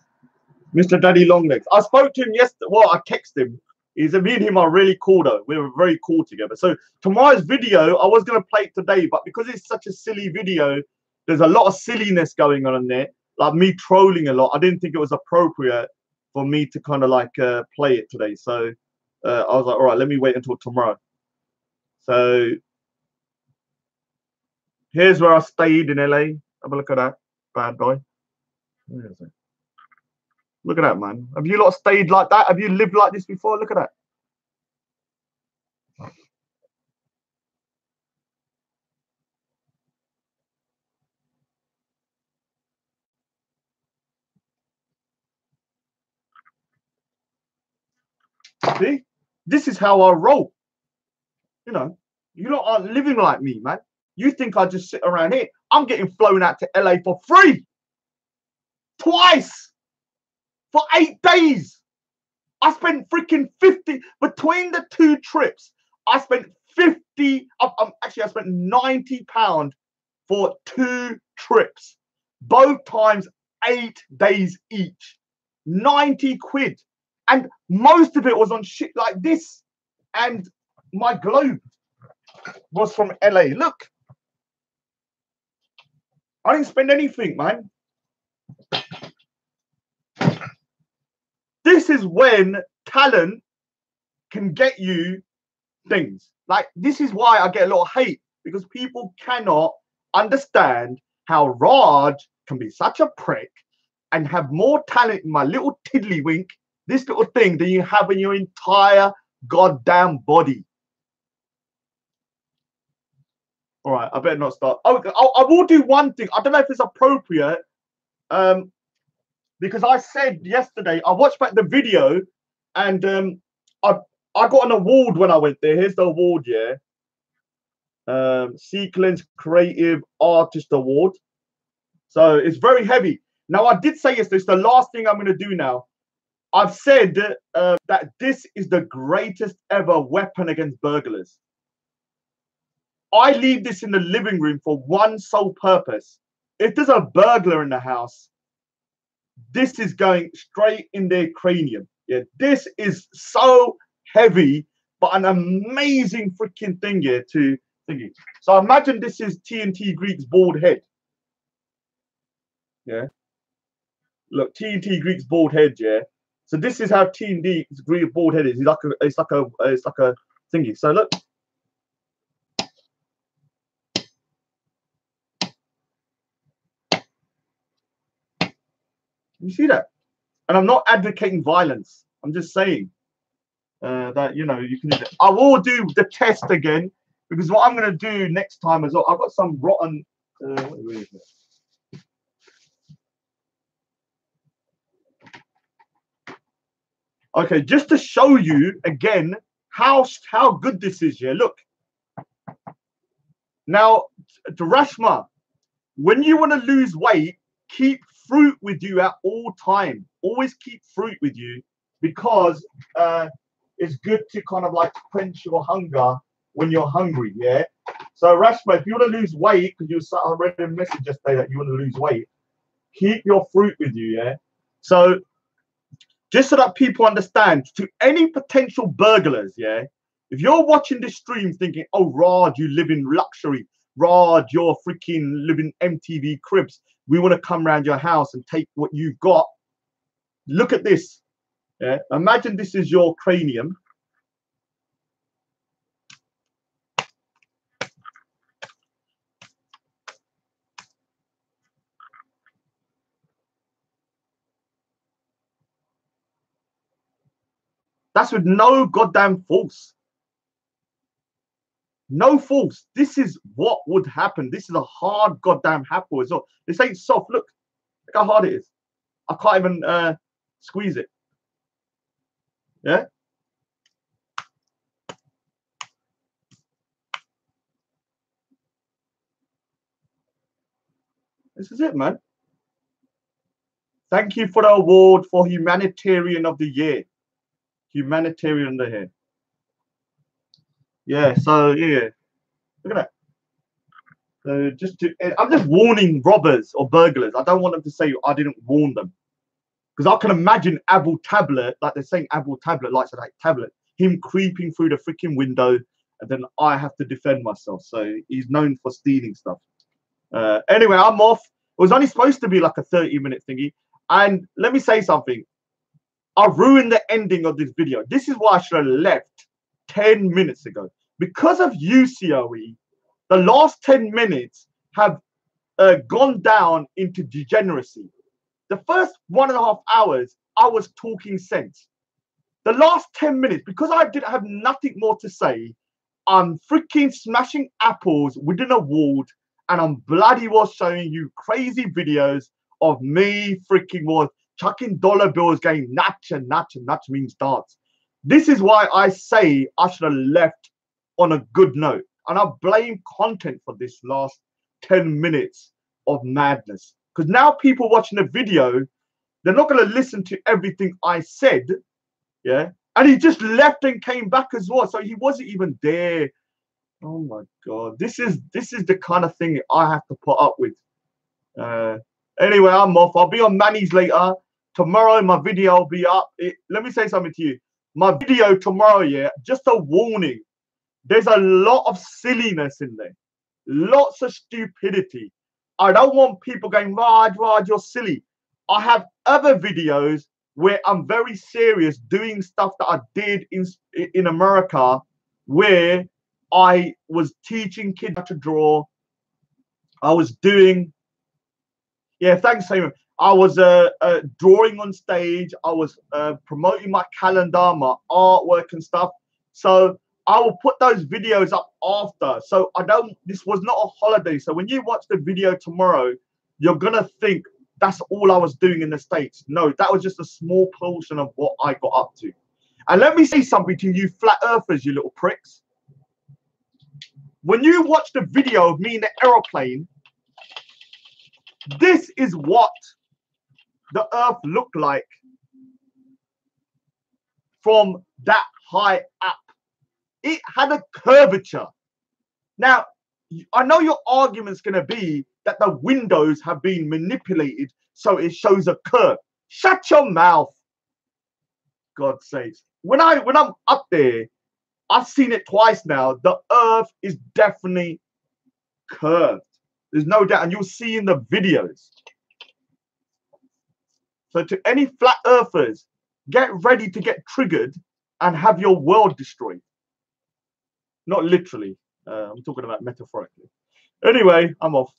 Mr. Daddy Longlegs. I spoke to him yesterday. Well, I texted him. Me and him are really cool though. We were very cool together. So tomorrow's video, I was gonna play it today, but because it's such a silly video, there's a lot of silliness going on in there, like me trolling a lot. I didn't think it was appropriate for me to kind of like play it today. So I was like, all right, let me wait until tomorrow. So here's where I stayed in LA. Have a look at that bad boy. Where is it? Look at that, man. Have you lot stayed like that? Have you lived like this before? Look at that. See? This is how I roll. You know, you lot aren't living like me, man. You think I just sit around here. I'm getting flown out to LA for free. Twice. For 8 days. I spent freaking 50 between the 2 trips. I spent 50. Actually, I spent £90 for 2 trips. Both times 8 days each. 90 quid. And most of it was on shit like this. And my globe was from LA. Look. I didn't spend anything, man. This is when talent can get you things. Like, this is why I get a lot of hate, because people cannot understand how Raj can be such a prick and have more talent in my little tiddlywink, this little thing, than you have in your entire goddamn body. All right, I better not start. Oh, I will do one thing. I don't know if it's appropriate, because I said yesterday, I watched back the video, and I got an award when I went there. Here's the award, yeah. Sequence Creative Artist Award. So it's very heavy. Now, I did say yesterday, it's the last thing I'm going to do now. I've said that this is the greatest ever weapon against burglars. I leave this in the living room for one sole purpose. If there's a burglar in the house, this is going straight in their cranium. Yeah, this is so heavy, but an amazing freaking thing here to thingy. So imagine this is TNT Greek's bald head. Yeah. Look, TNT Greek's bald head, yeah. So this is how TNT Greek's bald head is. It's like a thingy. So look. You see that? And I'm not advocating violence. I'm just saying that, you know, you can do that. I will do the test again, because what I'm going to do next time as well, I've got some rotten. Where is it? Okay, just to show you again how good this is here. Look. Now, to Rashma, when you want to lose weight, keep fruit with you at all time. Always keep fruit with you, because it's good to kind of like quench your hunger when you're hungry. Yeah. So Rashma, if you want to lose weight, because I read a message yesterday that you want to lose weight, keep your fruit with you. Yeah. So just so that people understand, to any potential burglars, yeah, if you're watching this stream thinking, oh, Raj, you live in luxury, Raj, you're freaking living MTV cribs, we want to come around your house and take what you've got. Look at this. Yeah? Imagine this is your cranium. That's with no goddamn force. No force. This is what would happen. This is a hard goddamn apple as well. This ain't soft. Look how hard it is. I can't even squeeze it. Yeah. This is it, man. Thank you for the award for Humanitarian of the Year. Humanitarian of the Year. Yeah, so yeah. Look at that. So I'm just warning robbers or burglars. I don't want them to say I didn't warn them. Because I can imagine Abu Tablet, like they're saying Abu Tablet likes that tablet, him creeping through the freaking window, and then I have to defend myself. So he's known for stealing stuff. Anyway, I'm off. It was only supposed to be like a 30-minute thingy. And let me say something. I ruined the ending of this video. This is why I should have left 10 minutes ago. Because of you, COE, the last 10 minutes have gone down into degeneracy. The first 1.5 hours, I was talking sense. The last 10 minutes, because I didn't have nothing more to say, I'm freaking smashing apples with an award, and I'm bloody well showing you crazy videos of me freaking was chucking dollar bills, going natch and natch, and natch means dance. This is why I say I should have left on a good note. And I blame content for this last 10 minutes of madness. Because now people watching the video, they're not going to listen to everything I said. Yeah. And he just left and came back as well. So he wasn't even there. Oh my God. This is the kind of thing I have to put up with. Anyway, I'm off. I'll be on Manny's later. Tomorrow, my video will be up. Let me say something to you. My video tomorrow, yeah, just a warning. There's a lot of silliness in there. Lots of stupidity. I don't want people going, Raj, you're silly. I have other videos where I'm very serious doing stuff that I did in America, where I was teaching kids how to draw. I was doing, yeah, thanks, Simon. I was drawing on stage. I was promoting my calendar, my artwork and stuff. So I will put those videos up after. So this was not a holiday. So when you watch the video tomorrow, you're going to think that's all I was doing in the States. No, that was just a small portion of what I got up to. And let me say something to you flat earthers, you little pricks. When you watch the video of me in the aeroplane, this is what the earth looked like from that high up. It had a curvature. Now, I know your argument's going to be that the windows have been manipulated so it shows a curve. Shut your mouth. God's sakes. When I'm up there, I've seen it twice now. The earth is definitely curved. There's no doubt. And you'll see in the videos. So to any flat earthers, get ready to get triggered and have your world destroyed. Not literally. I'm talking about metaphorically. Anyway, I'm off.